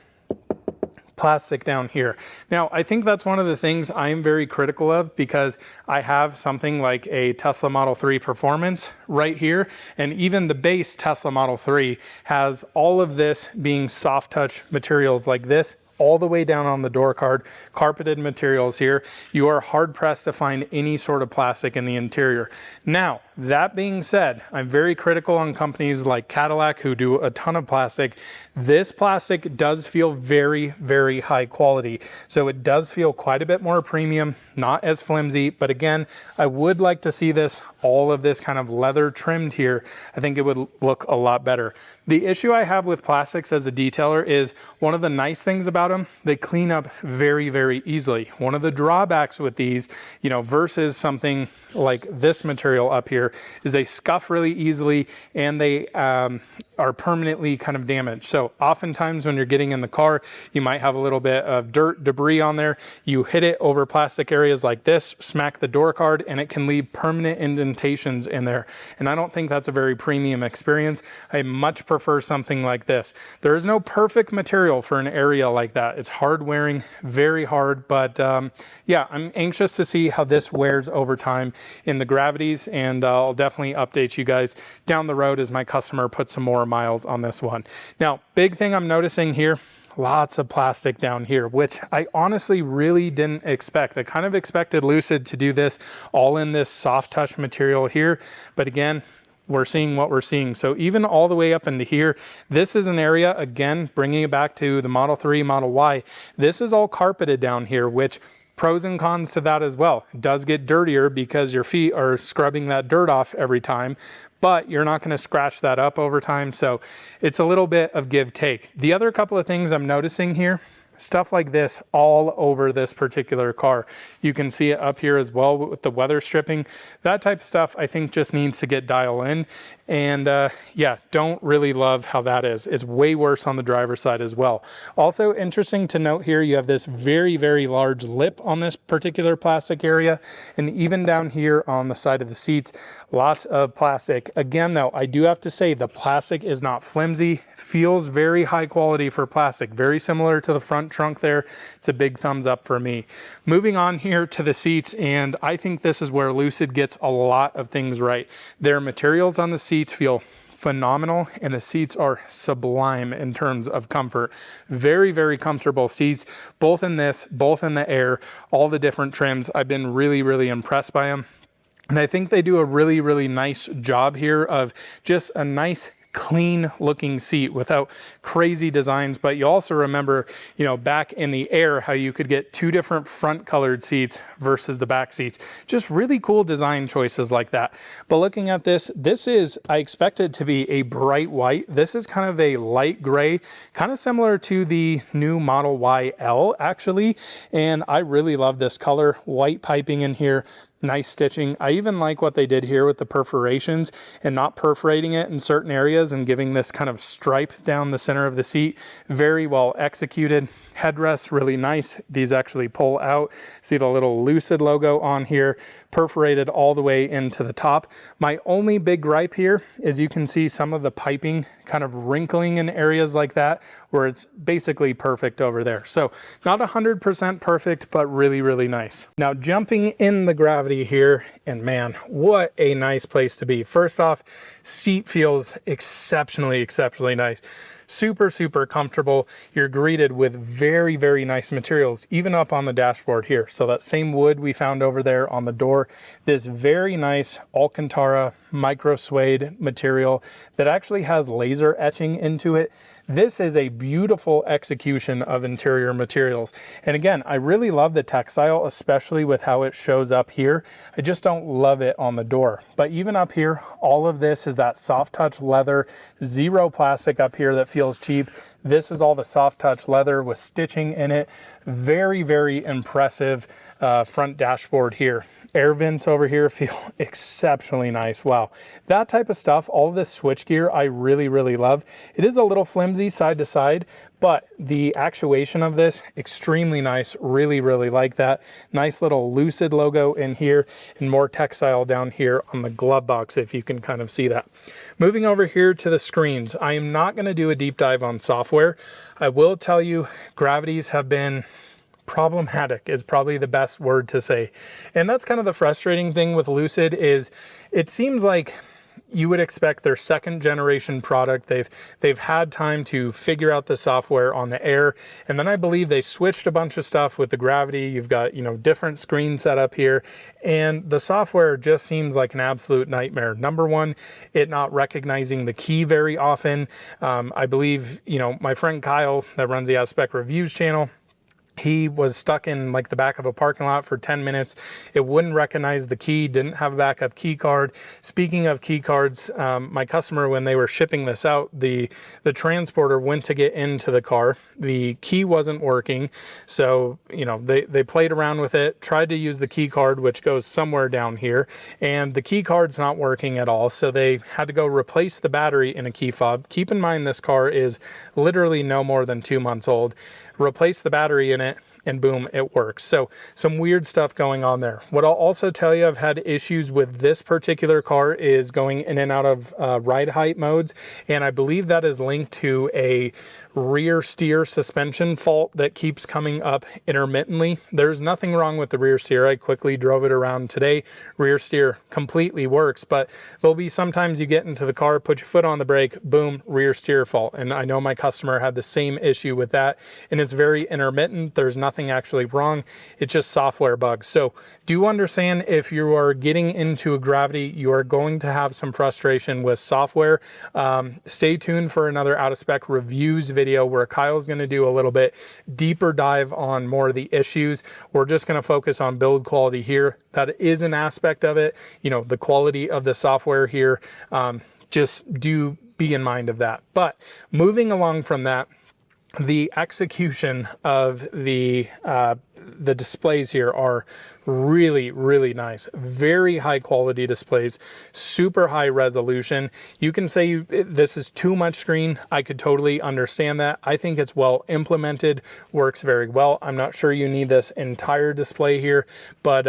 plastic down here. Now, I think that's one of the things I am very critical of, because I have something like a Tesla Model 3 Performance right here, and even the base Tesla Model 3 has all of this being soft touch materials like this, all the way down on the door card, carpeted materials here. You are hard pressed to find any sort of plastic in the interior. Now, that being said, I'm very critical on companies like Cadillac who do a ton of plastic. This plastic does feel very, very high quality. So it does feel quite a bit more premium, not as flimsy, but again, I would like to see this, all of this kind of leather trimmed here. I think it would look a lot better. The issue I have with plastics as a detailer is one of the nice things about them, they clean up very, very easily. One of the drawbacks with these, you know, versus something like this material up here, is they scuff really easily and they are permanently kind of damaged. So oftentimes when you're getting in the car, you might have a little bit of dirt, debris on there. You hit it over plastic areas like this, smack the door card, and it can leave permanent indentations in there. And I don't think that's a very premium experience. I much prefer something like this. There is no perfect material for an area like that. It's hard wearing, very hard, but yeah, I'm anxious to see how this wears over time in the Gravities, and I'll definitely update you guys down the road as my customer puts some more miles on this one. Now, big thing I'm noticing here, lots of plastic down here, which I honestly really didn't expect. I kind of expected Lucid to do this all in this soft touch material here, but again, we're seeing what we're seeing. So even all the way up into here, this is an area, again, bringing it back to the Model 3, Model Y, this is all carpeted down here, which pros and cons to that as well. It does get dirtier because your feet are scrubbing that dirt off every time, but you're not going to scratch that up over time. So it's a little bit of give take. The other couple of things I'm noticing here, stuff like this all over this particular car. You can see it up here as well with the weather stripping. That type of stuff I think just needs to get dialed in. And yeah, don't really love how that is. It's way worse on the driver's side as well. Also interesting to note here, you have this very, very large lip on this particular plastic area. And even down here on the side of the seats, lots of plastic. Again, though, I do have to say the plastic is not flimsy. Feels very high quality for plastic. Very similar to the front trunk there. It's a big thumbs up for me. Moving on here to the seats, and I think this is where Lucid gets a lot of things right. Their materials on the seats feel phenomenal, and the seats are sublime in terms of comfort. Very, very comfortable seats, both in this, both in the Air, all the different trims. I've been really, really impressed by them. And I think they do a really, really nice job here of just a nice, clean looking seat without crazy designs. But you also remember, you know, back in the Air, how you could get two different front colored seats versus the back seats. Just really cool design choices like that. But looking at this, this is, I expect it to be a bright white. This is kind of a light gray, kind of similar to the new Model YL actually. And I really love this color, white piping in here. Nice stitching. I even like what they did here with the perforations and not perforating it in certain areas and giving this kind of stripe down the center of the seat. Very well executed. Headrests really nice. These actually pull out. See the little Lucid logo on here, perforated all the way into the top. My only big gripe here is you can see some of the piping kind of wrinkling in areas like that where it's basically perfect over there. So not 100% perfect, but really, really nice. Now jumping in the Gravity here, and man, what a nice place to be. First off, seat feels exceptionally, exceptionally nice. Super, super comfortable. You're greeted with very, very nice materials, even up on the dashboard here. So that same wood we found over there on the door, this very nice Alcantara micro suede material that actually has laser etching into it. This is a beautiful execution of interior materials. And again, I really love the textile, especially with how it shows up here. I just don't love it on the door. But even up here, all of this is that soft touch leather, zero plastic up here that feels cheap. This is all the soft touch leather with stitching in it. Very, very impressive front dashboard here. Air vents over here feel exceptionally nice. Wow, that type of stuff, all of this switch gear, I really, really love. It is a little flimsy side to side, but the actuation of this, extremely nice. Really, really like that. Nice little Lucid logo in here and more textile down here on the glove box, if you can kind of see that. Moving over here to the screens, I am not going to do a deep dive on software. I will tell you, Gravities have been problematic is probably the best word to say. And that's kind of the frustrating thing with Lucid is it seems like you would expect their second generation product. They've had time to figure out the software on the Air. And then I believe they switched a bunch of stuff with the Gravity. You've got, you know, different screen setup here. And the software just seems like an absolute nightmare. Number one, it not recognizing the key very often. I believe, you know, my friend Kyle that runs the Out of Spec Reviews channel, he was stuck in like the back of a parking lot for 10 minutes. It wouldn't recognize the key, didn't have a backup key card. Speaking of key cards, my customer, when they were shipping this out, the transporter went to get into the car. The key wasn't working. So, you know, they played around with it, tried to use the key card, which goes somewhere down here, and the key card's not working at all. So they had to go replace the battery in a key fob. Keep in mind, this car is literally no more than 2 months old. Replace the battery in it, and boom, it works. So some weird stuff going on there. What I'll also tell you, I've had issues with this particular car is going in and out of ride height modes, and I believe that is linked to a rear steer suspension fault that keeps coming up intermittently. There's nothing wrong with the rear steer. I quickly drove it around today. Rear steer completely works, but there'll be sometimes you get into the car, put your foot on the brake, boom, rear steer fault. And I know my customer had the same issue with that, and it's very intermittent. There's nothing actually wrong. It's just software bugs. So do understand, if you are getting into a Gravity, you are going to have some frustration with software. Stay tuned for another Out of Spec Reviews video where Kyle's going to do a little bit deeper dive on more of the issues. We're just going to focus on build quality here. That is an aspect of it. You know, the quality of the software here, just do be in mind of that. But moving along from that, the execution of the displays here are really, really nice. Very high quality displays, super high resolution. You can say this is too much screen. I could totally understand that. I think it's well implemented, works very well. I'm not sure you need this entire display here, but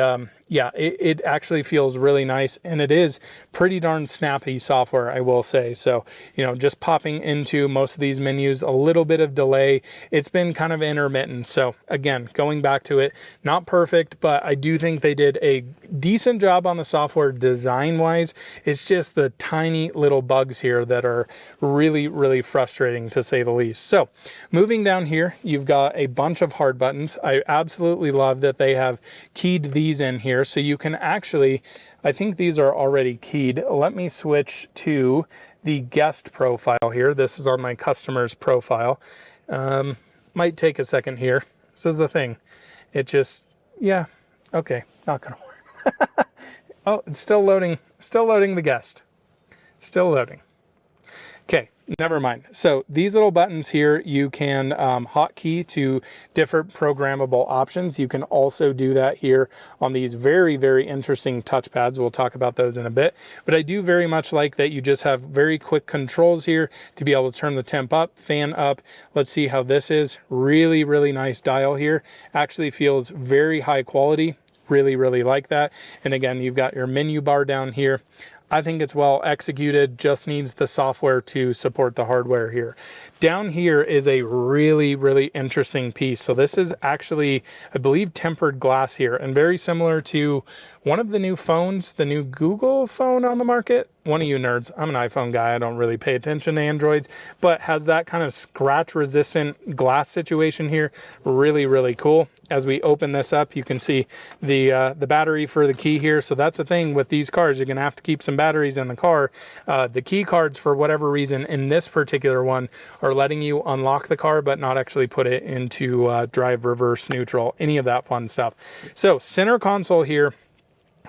yeah, it actually feels really nice, and it is pretty darn snappy software, I will say. So, you know, just popping into most of these menus, a little bit of delay. It's been kind of intermittent. So again, going back to it, not perfect, but I do think they did a decent job on the software design wise. It's just the tiny little bugs here that are really, really frustrating, to say the least. So moving down here, you've got a bunch of hard buttons. I absolutely love that they have keyed these in here. So you can actually, I think these are already keyed. Let me switch to the guest profile here. This is on my customer's profile. Might take a second here. This is the thing. It just, yeah, okay, not gonna work. Oh, it's still loading the guest. Still loading. Okay, never mind. So these little buttons here, you can hotkey to different programmable options. You can also do that here on these very, very interesting touchpads. We'll talk about those in a bit. But I do very much like that you just have very quick controls here to be able to turn the temp up, fan up. Let's see how this is. Really, really nice dial here. Actually feels very high quality. Really, really like that. And again, you've got your menu bar down here. I think it's well executed, just needs the software to support the hardware here. Down here is a really, really interesting piece. So this is actually, I believe, tempered glass here, and very similar to one of the new phones, the new Google phone on the market. One of you nerds, I'm an iPhone guy, I don't really pay attention to Androids, but has that kind of scratch resistant glass situation here. Really, really cool. As we open this up, you can see the battery for the key here. So that's the thing with these cars, you're gonna have to keep some batteries in the car. The key cards, for whatever reason, in this particular one, are letting you unlock the car, but not actually put it into drive, reverse, neutral, any of that fun stuff. So center console here,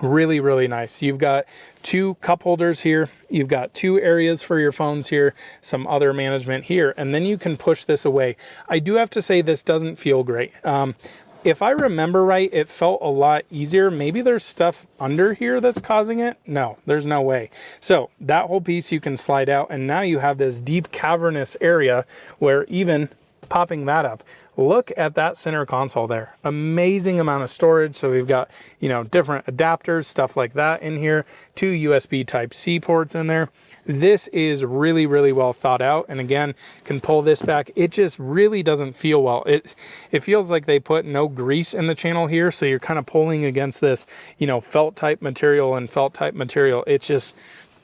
Really, really nice. You've got 2 cup holders here. You've got 2 areas for your phones here, some other management here, and then you can push this away. I do have to say this doesn't feel great. If I remember right, it felt a lot easier. Maybe there's stuff under here that's causing it. No, there's no way. So that whole piece you can slide out, and now you have this deep cavernous area where even popping that up, look at that center console there. Amazing amount of storage. So we've got, you know, different adapters, stuff like that in here, 2 USB Type-C ports in there. This is really, really well thought out. And again, can pull this back. It just really doesn't feel well. It feels like they put no grease in the channel here. So you're kind of pulling against this, you know, felt type material and felt type material. It's just,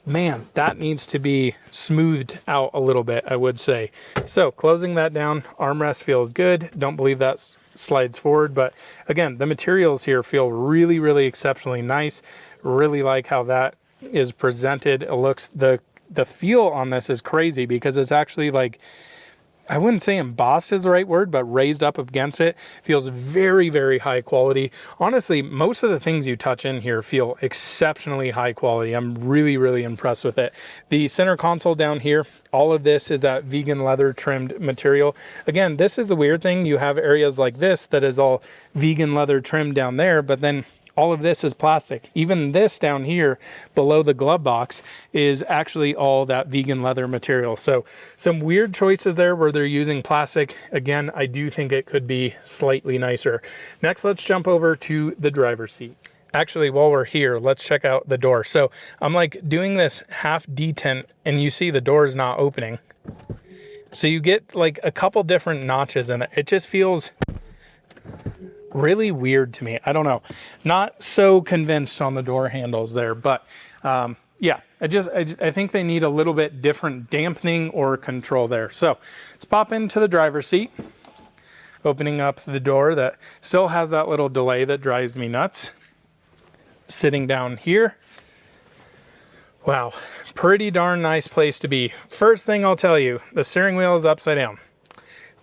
man, that needs to be smoothed out a little bit, I would say. So closing that down, armrest feels good. Don't believe that slides forward, but again, the materials here feel really, really exceptionally nice. Really like how that is presented. It looks, the feel on this is crazy because it's actually like, I wouldn't say embossed is the right word, but raised up against it. Feels very, very high quality. Honestly, most of the things you touch in here feel exceptionally high quality. I'm really, really impressed with it. The center console down here, all of this is that vegan leather trimmed material. Again, this is the weird thing. You have areas like this that is all vegan leather trimmed down there, but then all of this is plastic. Even this down here below the glove box is actually all that vegan leather material. So some weird choices there where they're using plastic. Again, I do think it could be slightly nicer. Next, let's jump over to the driver's seat. Actually, while we're here, let's check out the door. So I'm like doing this half detent and you see the door is not opening. So you get like a couple different notches in it. It just feels really weird to me. I don't know. Not so convinced on the door handles there, but yeah, I think they need a little bit different dampening or control there. So let's pop into the driver's seat, opening up the door that still has that little delay that drives me nuts. Sitting down here. Wow, pretty darn nice place to be. First thing I'll tell you, the steering wheel is upside down.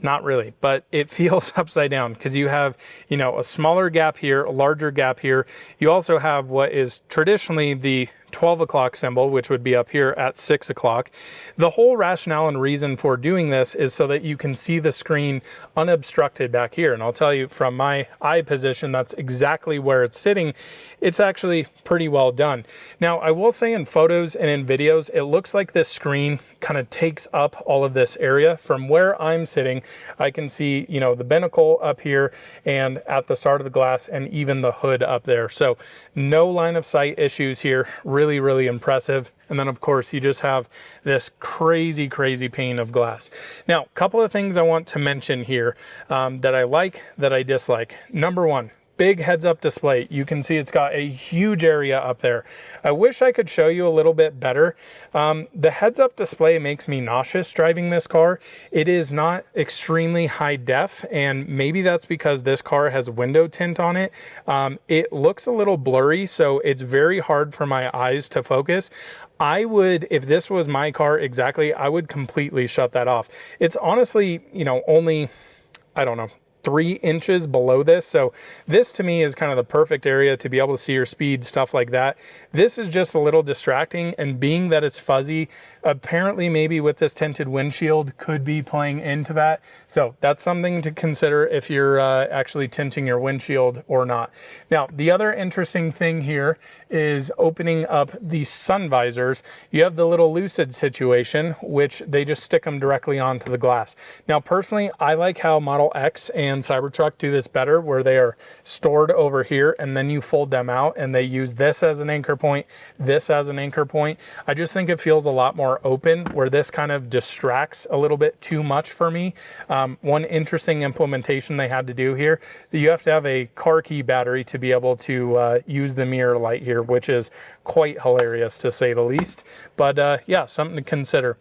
Not really, but it feels upside down because you have, you know, a smaller gap here, a larger gap here. You also have what is traditionally the 12 o'clock symbol, which would be up here at 6 o'clock. The whole rationale and reason for doing this is so that you can see the screen unobstructed back here. And I'll tell you from my eye position, that's exactly where it's sitting. It's actually pretty well done. Now, I will say in photos and in videos, it looks like this screen kind of takes up all of this area. From where I'm sitting, I can see, you know, the binnacle up here and at the start of the glass and even the hood up there. So no line of sight issues here. Really, really impressive. And then of course you just have this crazy, crazy pane of glass. Now, a couple of things I want to mention here that I like, that I dislike. Number one, big heads-up display. You can see it's got a huge area up there. I wish I could show you a little bit better. The heads-up display makes me nauseous driving this car. It is not extremely high def, and maybe that's because this car has window tint on it. It looks a little blurry, so it's very hard for my eyes to focus. I would, if this was my car exactly, I would completely shut that off. It's honestly, you know, only, I don't know, 3 inches below this. So this to me is kind of the perfect area to be able to see your speed, stuff like that. This is just a little distracting, and being that it's fuzzy, apparently maybe with this tinted windshield could be playing into that. So that's something to consider if you're actually tinting your windshield or not. Now, the other interesting thing here is opening up the sun visors. You have the little Lucid situation, which they just stick them directly onto the glass. Now, personally, I like how Model X and Cybertruck do this better, where they are stored over here and then you fold them out and they use this as an anchor point, this as an anchor point. I just think it feels a lot more open, where this kind of distracts a little bit too much for me. One interesting implementation they had to do here, you have to have a car key battery to be able to use the mirror light here, which is quite hilarious to say the least. But yeah, something to consider.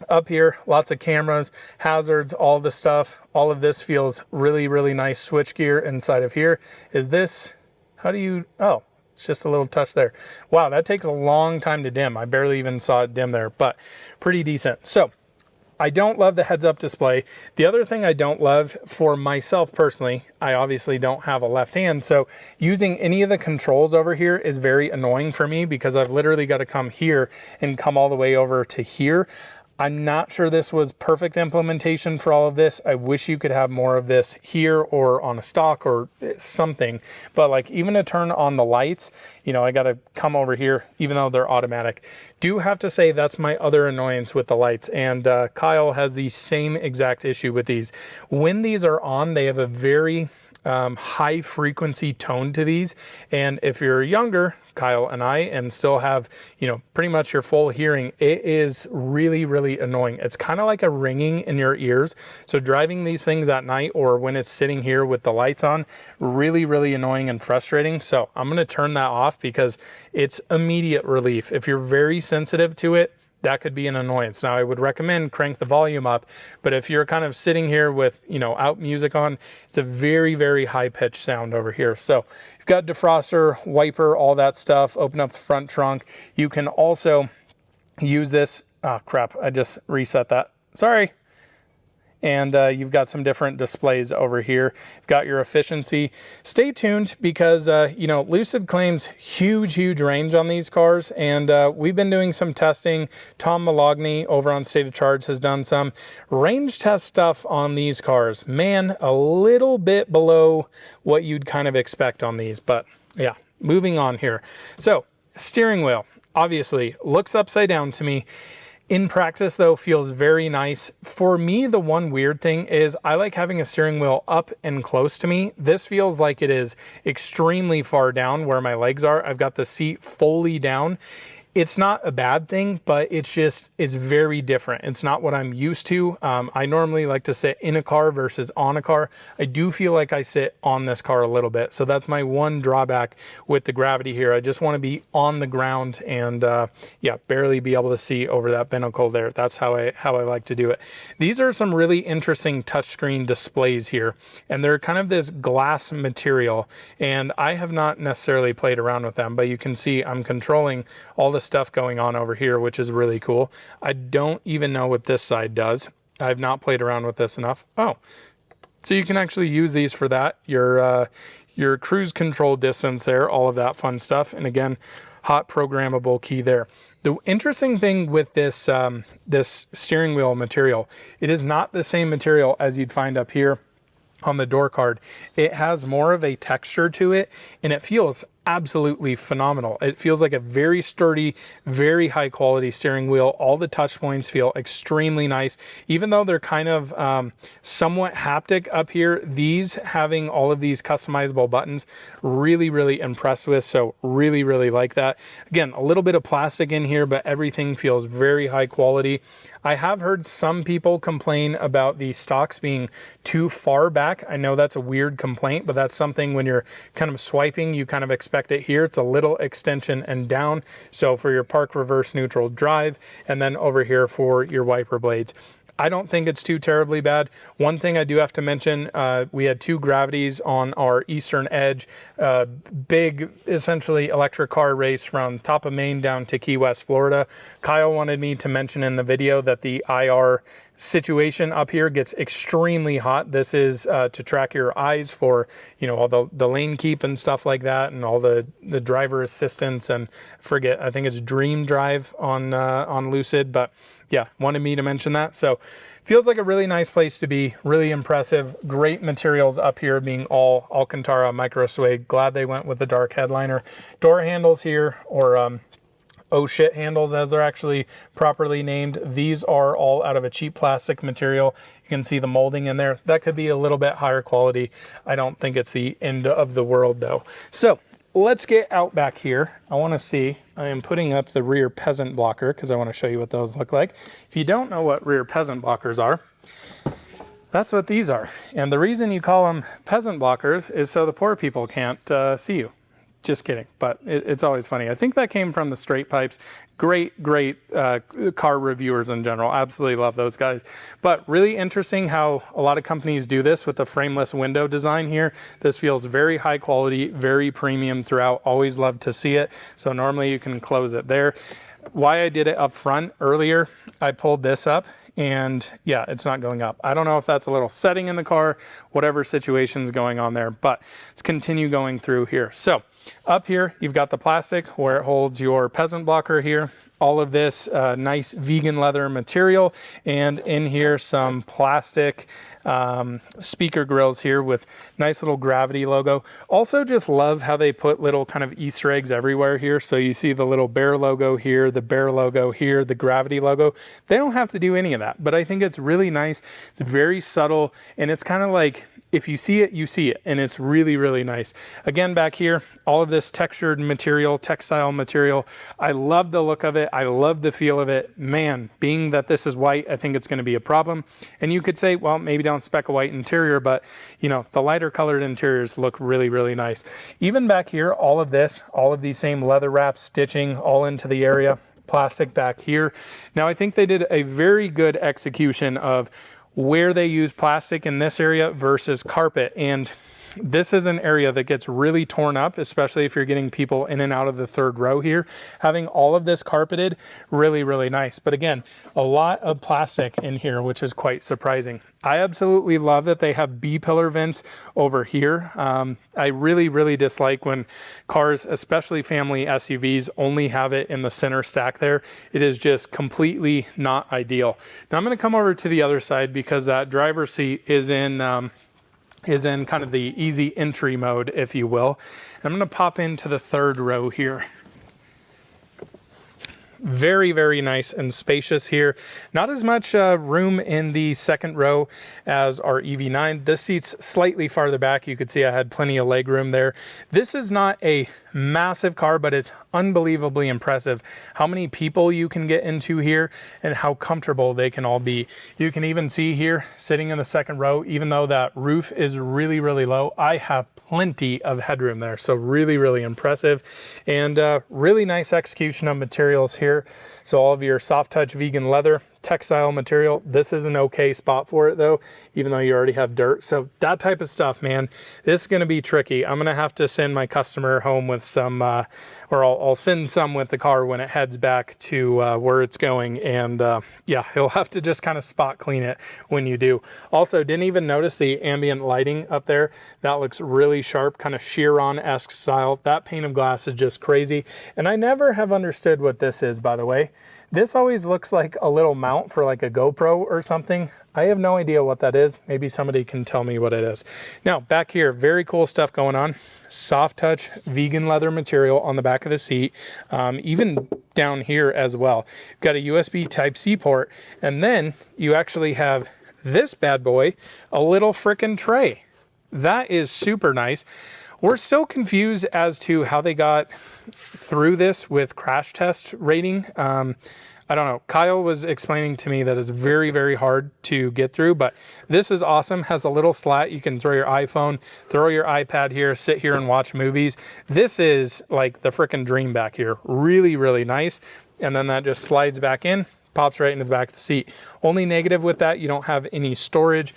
Up here, lots of cameras, hazards, all the stuff. All of this feels really, really nice. Switch gear inside of here. Is this, how do you, oh, it's just a little touch there. Wow, that takes a long time to dim. I barely even saw it dim there, but pretty decent. So I don't love the heads-up display. The other thing I don't love for myself personally, I obviously don't have a left hand, so using any of the controls over here is very annoying for me because I've literally got to come here and come all the way over to here. I'm not sure this was perfect implementation for all of this. I wish you could have more of this here or on a stock or something. But like even to turn on the lights, you know, I got to come over here, even though they're automatic. Do have to say that's my other annoyance with the lights. And Kyle has the same exact issue with these. When these are on, they have a very high frequency tone to these. And if you're younger, Kyle and I, and still have, you know, pretty much your full hearing, it is really, really annoying. It's kind of like a ringing in your ears. So driving these things at night or when it's sitting here with the lights on, really, really annoying and frustrating. So I'm going to turn that off because it's immediate relief. If you're very sensitive to it, that could be an annoyance. Now, I would recommend crank the volume up, but if you're kind of sitting here with, you know, out music on, it's a very, very high-pitched sound over here. So you've got defroster, wiper, all that stuff. Open up the front trunk. You can also use this. Oh, crap. I just reset that. Sorry. And you've got some different displays over here. You've got your efficiency. Stay tuned because, you know, Lucid claims huge, huge range on these cars. And we've been doing some testing. Tom Malogny over on State of Charge has done some range test stuff on these cars. Man, a little bit below what you'd kind of expect on these. But yeah, moving on here. So steering wheel, obviously, looks upside down to me. In practice, though, feels very nice. For me, the one weird thing is I like having a steering wheel up and close to me. This feels like it is extremely far down where my legs are. I've got the seat fully down. It's not a bad thing, but it's very different. It's not what I'm used to. I normally like to sit in a car versus on a car. I do feel like I sit on this car a little bit. So that's my one drawback with the Gravity here. I just want to be on the ground and yeah, barely be able to see over that binnacle there. That's how I like to do it. These are some really interesting touchscreen displays here, and they're kind of this glass material, and I have not necessarily played around with them, but you can see I'm controlling all the stuff going on over here, which is really cool. I don't even know what this side does. I've not played around with this enough. Oh, so you can actually use these for that. Your cruise control distance there, all of that fun stuff. And again, hot programmable key there. The interesting thing with this, this steering wheel material, it is not the same material as you'd find up here on the door card. It has more of a texture to it, and it feels absolutely phenomenal. It feels like a very sturdy, very high quality steering wheel. All the touch points feel extremely nice, even though they're kind of somewhat haptic up here. These having all of these customizable buttons, really, really impressed with. So really, really like that. Again, a little bit of plastic in here, but everything feels very high quality. I have heard some people complain about the stalks being too far back. I know that's a weird complaint, but that's something when you're kind of swiping, you kind of expect it here. It's a little extension and down. So for your park, reverse, neutral, drive, and then over here for your wiper blades. I don't think it's too terribly bad. One thing I do have to mention, we had two Gravities on our Eastern Edge, big, essentially electric car race from top of Maine down to Key West, Florida. Kyle wanted me to mention in the video that the IR situation up here gets extremely hot. This is to track your eyes for, you know, all the lane keep and stuff like that, and all the driver assistance, and I think it's Dream Drive on Lucid, but yeah, wanted me to mention that. So feels like a really nice place to be, really impressive. Great materials up here, being all Alcantara micro suede. Glad they went with the dark headliner. Door handles here, or oh shit handles as they're actually properly named. These are all out of a cheap plastic material. You can see the molding in there. That could be a little bit higher quality. I don't think it's the end of the world though. So let's get out back here. I want to see, I am putting up the rear peasant blocker because I want to show you what those look like. If you don't know what rear peasant blockers are, that's what these are. And the reason you call them peasant blockers is so the poor people can't see you. Just kidding, but it's always funny. I think that came from the Straight Pipes. Great car reviewers in general. Absolutely love those guys. But really interesting how a lot of companies do this with the frameless window design here. This feels very high quality, very premium throughout. Always love to see it. So normally you can close it there. Why I did it up front earlier, I pulled this up and yeah, it's not going up. I don't know if that's a little setting in the car, whatever situation's going on there, but let's continue going through here. So up here, you've got the plastic where it holds your peasant blocker here. All of this nice vegan leather material, and in here some plastic speaker grills here with nice little Gravity logo. Also just love how they put little kind of Easter eggs everywhere here. So you see the little bear logo here, the bear logo here, the Gravity logo. They don't have to do any of that, but I think it's really nice. It's very subtle, and it's kind of like, if you see it, you see it, and it's really, really nice. Again, back here, all of this textured material, textile material. I love the look of it. I love the feel of it. Man, being that this is white, I think it's going to be a problem. And you could say, well, maybe don't spec a white interior, but you know, the lighter colored interiors look really, really nice. Even back here, all of this, all of these same leather wrap stitching all into the area, plastic back here. Now, I think they did a very good execution of where they use plastic in this area versus carpet. And this is an area that gets really torn up, especially if you're getting people in and out of the third row here. Having all of this carpeted, really, really nice. But again, a lot of plastic in here, which is quite surprising. I absolutely love that they have B-pillar vents over here. I really, really dislike when cars, especially family SUVs, only have it in the center stack there. It is just completely not ideal. Now I'm going to come over to the other side because that driver's seat is in kind of the easy entry mode, if you will. I'm going to pop into the third row here. Very, very nice and spacious here. Not as much room in the second row as our EV9. This seat's slightly farther back. You could see I had plenty of leg room there. This is not a massive car, but it's unbelievably impressive how many people you can get into here and how comfortable they can all be. You can even see here sitting in the second row, even though that roof is really, really low, I have plenty of headroom there. So really, really impressive, and really nice execution of materials here. So all of your soft touch vegan leather, textile material. This is an okay spot for it though, even though you already have dirt. So that type of stuff, man, this is going to be tricky. I'm going to have to send my customer home with some, or I'll send some with the car when it heads back to where it's going. And yeah, he'll have to just kind of spot clean it when you do. Also, didn't even notice the ambient lighting up there. That looks really sharp, kind of Chiron-esque style. That pane of glass is just crazy. And I never have understood what this is, by the way. This always looks like a little mount for like a GoPro or something. I have no idea what that is. Maybe somebody can tell me what it is. Now, back here, very cool stuff going on. Soft touch vegan leather material on the back of the seat. Even down here as well. You've got a USB Type-C port, and then you actually have this bad boy, a little frickin' tray. That is super nice. We're still confused as to how they got through this with crash test rating. I don't know. Kyle was explaining to me that it's very, very hard to get through, but this is awesome. Has a little slat. You can throw your iPhone, throw your iPad here, sit here and watch movies. This is like the frickin' dream back here. Really, really nice. And then that just slides back in, pops right into the back of the seat. Only negative with that, you don't have any storage.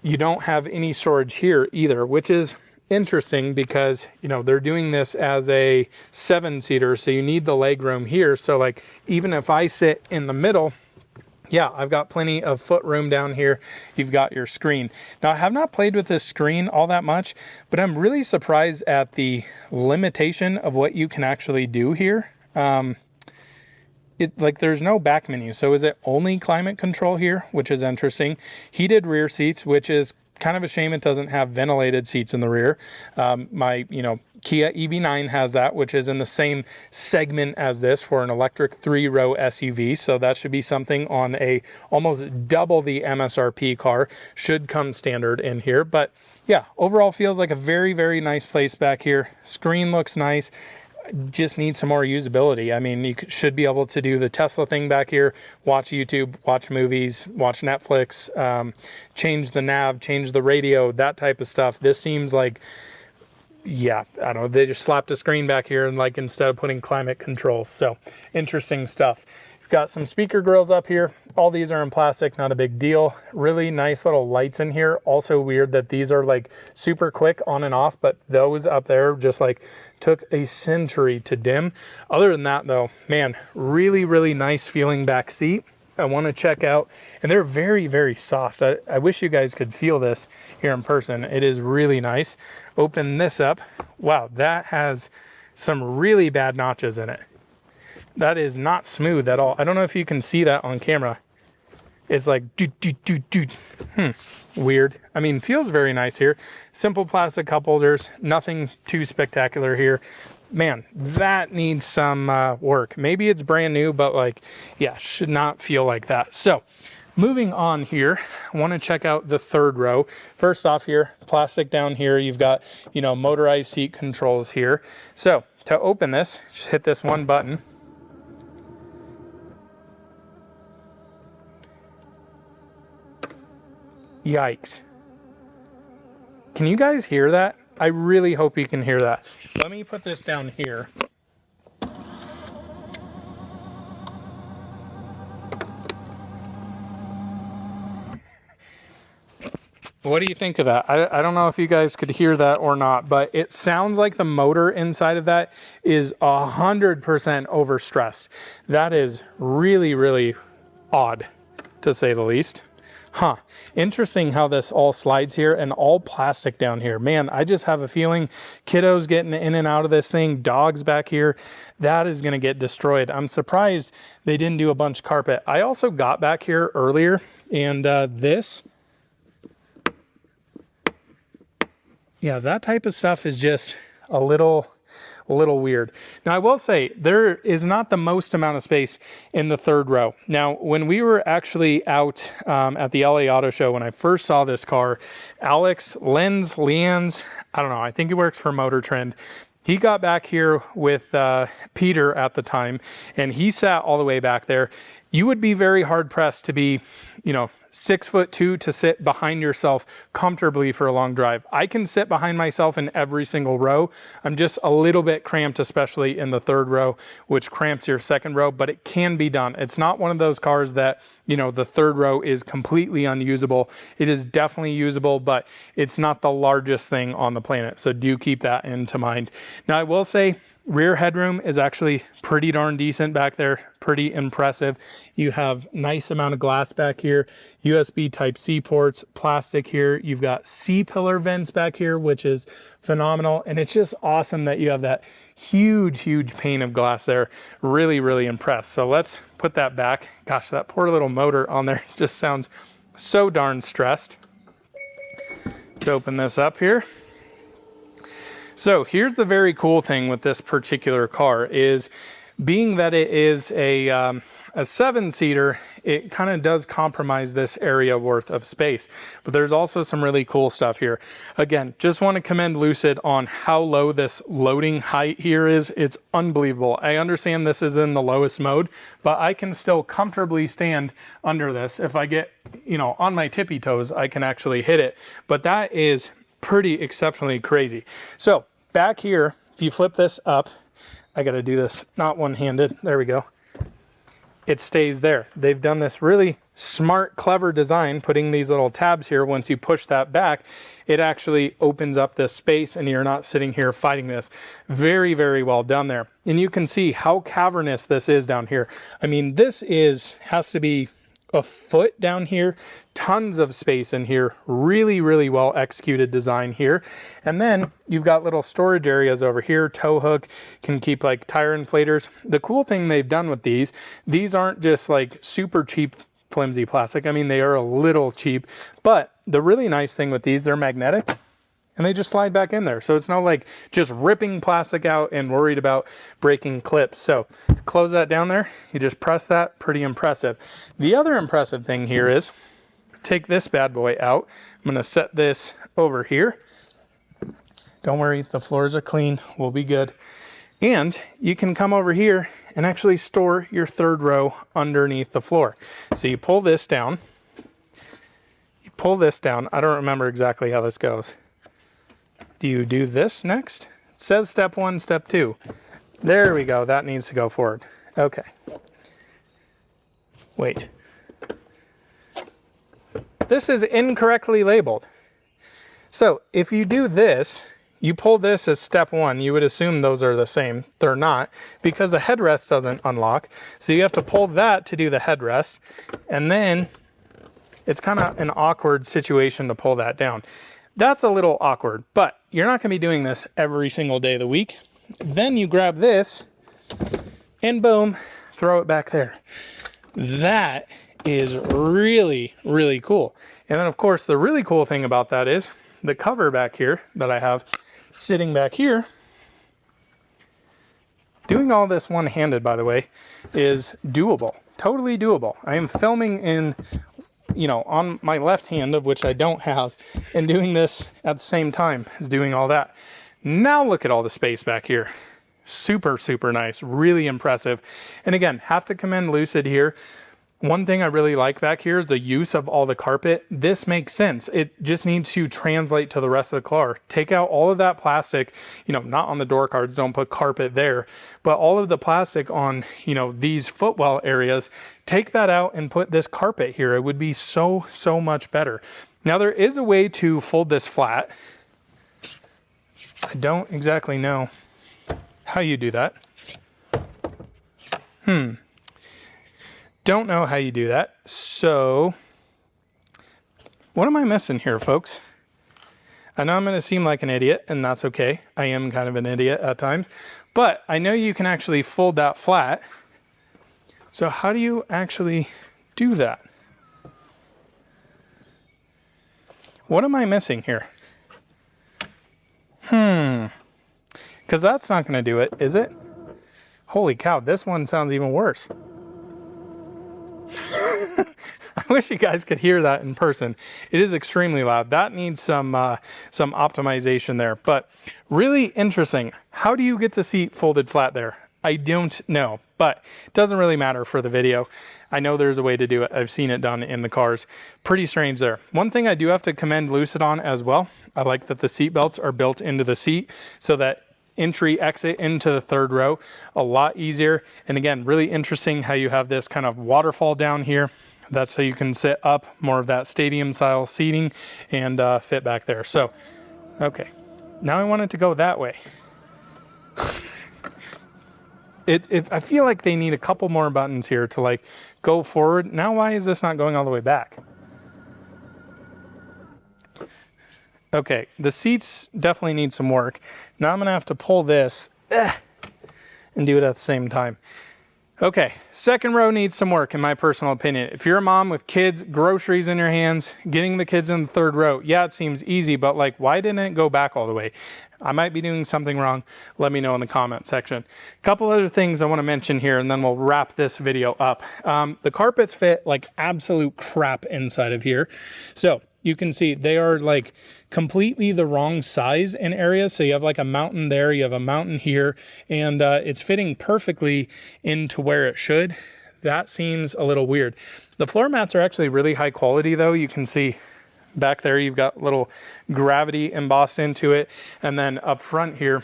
You don't have any storage here either, which is interesting because, you know, they're doing this as a 7-seater, so you need the leg room here. So like, even if I sit in the middle, yeah, I've got plenty of foot room down here. You've got your screen. Now, I have not played with this screen all that much, but I'm really surprised at the limitation of what you can actually do here. Like there's no back menu. So is it only climate control here, which is interesting. Heated rear seats, which is kind of a shame it doesn't have ventilated seats in the rear. My, Kia EV9 has that, which is in the same segment as this for an electric 3-row SUV. So that should be something on a almost double the MSRP car. Should come standard in here. But yeah, overall feels like a very, very nice place back here. Screen looks nice. Just need some more usability. I mean, you should be able to do the Tesla thing back here, watch YouTube, watch movies, watch Netflix, change the nav, change the radio, that type of stuff. This seems like, yeah, I don't know, they just slapped a screen back here and like instead of putting climate control. So interesting stuff. Got some speaker grills up here. All these are in plastic, not a big deal. Really nice little lights in here. Also weird that these are like super quick on and off, but those up there just like took a century to dim. Other than that though, man, really, really nice feeling back seat. I want to check out, and they're very, very soft. I wish you guys could feel this here in person. It is really nice. Open this up. Wow, that has some really bad notches in it. That is not smooth at all. I don't know if you can see that on camera. It's like weird. I mean, feels very nice here. Simple plastic cup holders, nothing too spectacular here. Man, that needs some work. Maybe it's brand new, but like, yeah, should not feel like that. So moving on here, I want to check out the third row. First off here, plastic down here, you've got, you know, motorized seat controls here. So to open this, just hit this one button. Yikes. Can you guys hear that? I really hope you can hear that. Let me put this down here. What do you think of that? I don't know if you guys could hear that or not, but it sounds like the motor inside of that is 100% overstressed. That is really, really odd, to say the least. Huh. Interesting how this all slides here, and all plastic down here. Man, I just have a feeling kiddos getting in and out of this thing, dogs back here, that is going to get destroyed. I'm surprised they didn't do a bunch of carpet. I also got back here earlier, and this, yeah, that type of stuff is just a little weird. Now, I will say there is not the most amount of space in the third row. Now, when we were actually out at the LA Auto Show, when I first saw this car, Leanne's, I don't know, I think he works for Motor Trend. He got back here with Peter at the time, and he sat all the way back there. You would be very hard pressed to be, you know, 6'2" to sit behind yourself comfortably for a long drive. I can sit behind myself in every single row. I'm just a little bit cramped, especially in the third row, which cramps your second row, but it can be done. It's not one of those cars that, you know, the third row is completely unusable. It is definitely usable, but it's not the largest thing on the planet. So do keep that into mind. Now, I will say, rear headroom is actually pretty darn decent back there, pretty impressive. You have nice amount of glass back here, USB Type-C ports, plastic here. You've got C-pillar vents back here, which is phenomenal. And it's just awesome that you have that huge, huge pane of glass there. Really, really impressed. So let's put that back. Gosh, that poor little motor on there just sounds so darn stressed. Let's open this up here. So here's the very cool thing with this particular car is, being that it is a 7-seater, it kind of does compromise this area worth of space. But there's also some really cool stuff here. Again, just want to commend Lucid on how low this loading height here is. It's unbelievable. I understand this is in the lowest mode, but I can still comfortably stand under this. If I get, you know, on my tippy toes, I can actually hit it. But that is pretty exceptionally crazy. So back here, if you flip this up, I got to do this not one-handed. There we go. It stays there. They've done this really smart, clever design, putting these little tabs here. Once you push that back, it actually opens up this space and you're not sitting here fighting this. Very, very well done there. And you can see how cavernous this is down here. I mean, this has to be a foot down here. Tons of space in here. Really, really well executed design here. And then you've got little storage areas over here. Tow hook, can keep like tire inflators. The cool thing they've done with these aren't just like super cheap flimsy plastic. I mean, they are a little cheap, but the really nice thing with these, they're magnetic and they just slide back in there. So it's not like just ripping plastic out and worried about breaking clips. So to close that down there, you just press that. Pretty impressive. The other impressive thing here is, take this bad boy out. I'm going to set this over here. Don't worry, the floors are clean. We'll be good. And you can come over here and actually store your third row underneath the floor. So you pull this down. You pull this down. I don't remember exactly how this goes. Do you do this next? It says step 1, step 2. There we go. That needs to go forward. Okay. Wait. This is incorrectly labeled. So if you do this, You pull this as step one. You would assume those are the same. They're not, because the headrest doesn't unlock. So you have to pull that to do the headrest. And then it's kind of an awkward situation to pull that down. That's a little awkward, but you're not going to be doing this every single day of the week. Then you grab this and boom, throw it back there. That is really, really cool. And then of course, the really cool thing about that is the cover back here that I have sitting back here. Doing all this one-handed, by the way, is doable, totally doable. I am filming in, on my left hand, of which I don't have, and doing this at the same time as doing all that. Now look at all the space back here. Super, super nice, really impressive. And again, have to commend Lucid here. One thing I really like back here is the use of all the carpet. This makes sense. It just needs to translate to the rest of the car. Take out all of that plastic, not on the door cards, don't put carpet there, but all of the plastic on, these footwell areas, take that out and put this carpet here. It would be so, so much better. Now there is a way to fold this flat. I don't exactly know how you do that. Don't know how you do that. So what am I missing here, folks? I know I'm going to seem like an idiot, and that's okay. I am kind of an idiot at times, but I know you can actually fold that flat. So how do you actually do that? What am I missing here? Because that's not going to do it, is it? Holy cow, this one sounds even worse. I wish you guys could hear that in person. It is extremely loud. That needs some optimization there, but really interesting. How do you get the seat folded flat there? I don't know, but it doesn't really matter for the video. I know there's a way to do it. I've seen it done in the cars. Pretty strange there. One thing I do have to commend Lucid on as well, I like that the seat belts are built into the seat so that entry exit into the third row a lot easier. And again, really interesting how you have this kind of waterfall down here. That's so you can sit up, more of that stadium style seating, and fit back there. So okay, now I want it to go that way. I feel like they need a couple more buttons here to like go forward. Now why is this not going all the way back? Okay, the seats definitely need some work. Now I'm gonna have to pull this and do it at the same time. Okay, second row needs some work in my personal opinion. If you're a mom with kids, groceries in your hands, getting the kids in the third row, yeah, it seems easy, but like, why didn't it go back all the way? I might be doing something wrong. Let me know in the comment section. A couple other things I want to mention here, and then we'll wrap this video up. The carpets fit like absolute crap inside of here. So you can see they are like completely the wrong size in areas. So you have like a mountain there, you have a mountain here, and it's fitting perfectly into where it should. That seems a little weird. The floor mats are actually really high quality though. You can see back there, you've got little gravity embossed into it. And then up front here,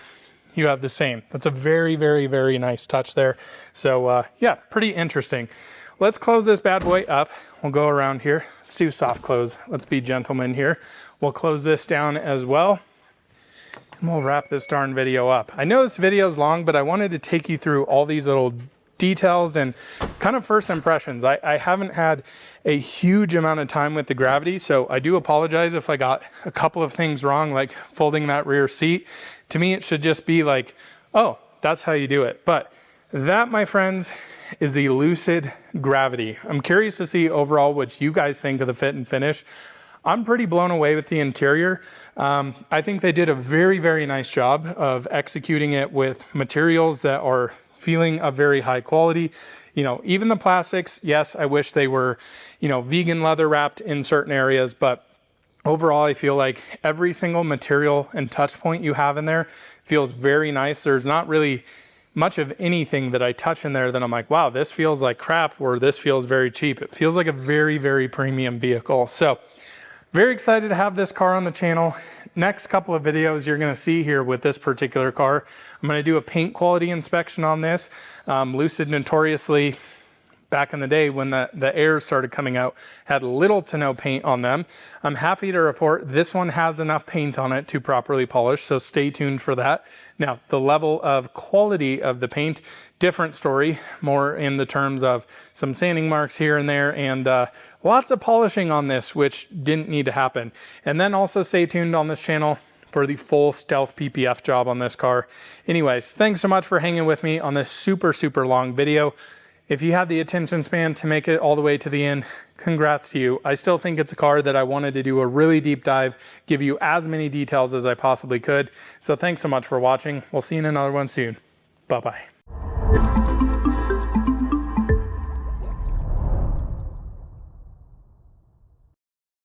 you have the same. That's a very, very, very nice touch there. So yeah, pretty interesting. Let's close this bad boy up. We'll go around here. Let's do soft close. Let's be gentlemen here. We'll close this down as well. And we'll wrap this darn video up. I know this video is long, but I wanted to take you through all these little details and kind of first impressions. I haven't had a huge amount of time with the Gravity, so I do apologize if I got a couple of things wrong, like folding that rear seat. To me, it should just be like, oh, that's how you do it. But that, my friends, is the Lucid Gravity. I'm curious to see overall what you guys think of the fit and finish. I'm pretty blown away with the interior. I think they did a very, very nice job of executing it with materials that are feeling of very high quality. Even the plastics, yes, I wish they were, vegan leather wrapped in certain areas, but overall, I feel like every single material and touch point you have in there feels very nice. There's not really much of anything that I touch in there that I'm like, wow, this feels like crap, or this feels very cheap. It feels like a very, very premium vehicle. So very excited to have this car on the channel. Next couple of videos you're gonna see here with this particular car, I'm gonna do a paint quality inspection on this. Lucid notoriously back in the day when the airs started coming out had little to no paint on them. I'm happy to report this one has enough paint on it to properly polish, so stay tuned for that. Now, the level of quality of the paint, different story, more in the terms of some sanding marks here and there, and lots of polishing on this, which didn't need to happen. And then also stay tuned on this channel for the full stealth PPF job on this car. Anyways, thanks so much for hanging with me on this super long video. If you had the attention span to make it all the way to the end, congrats to you. I still think it's a car that I wanted to do a really deep dive, give you as many details as I possibly could. So thanks so much for watching. We'll see you in another one soon. Bye-bye.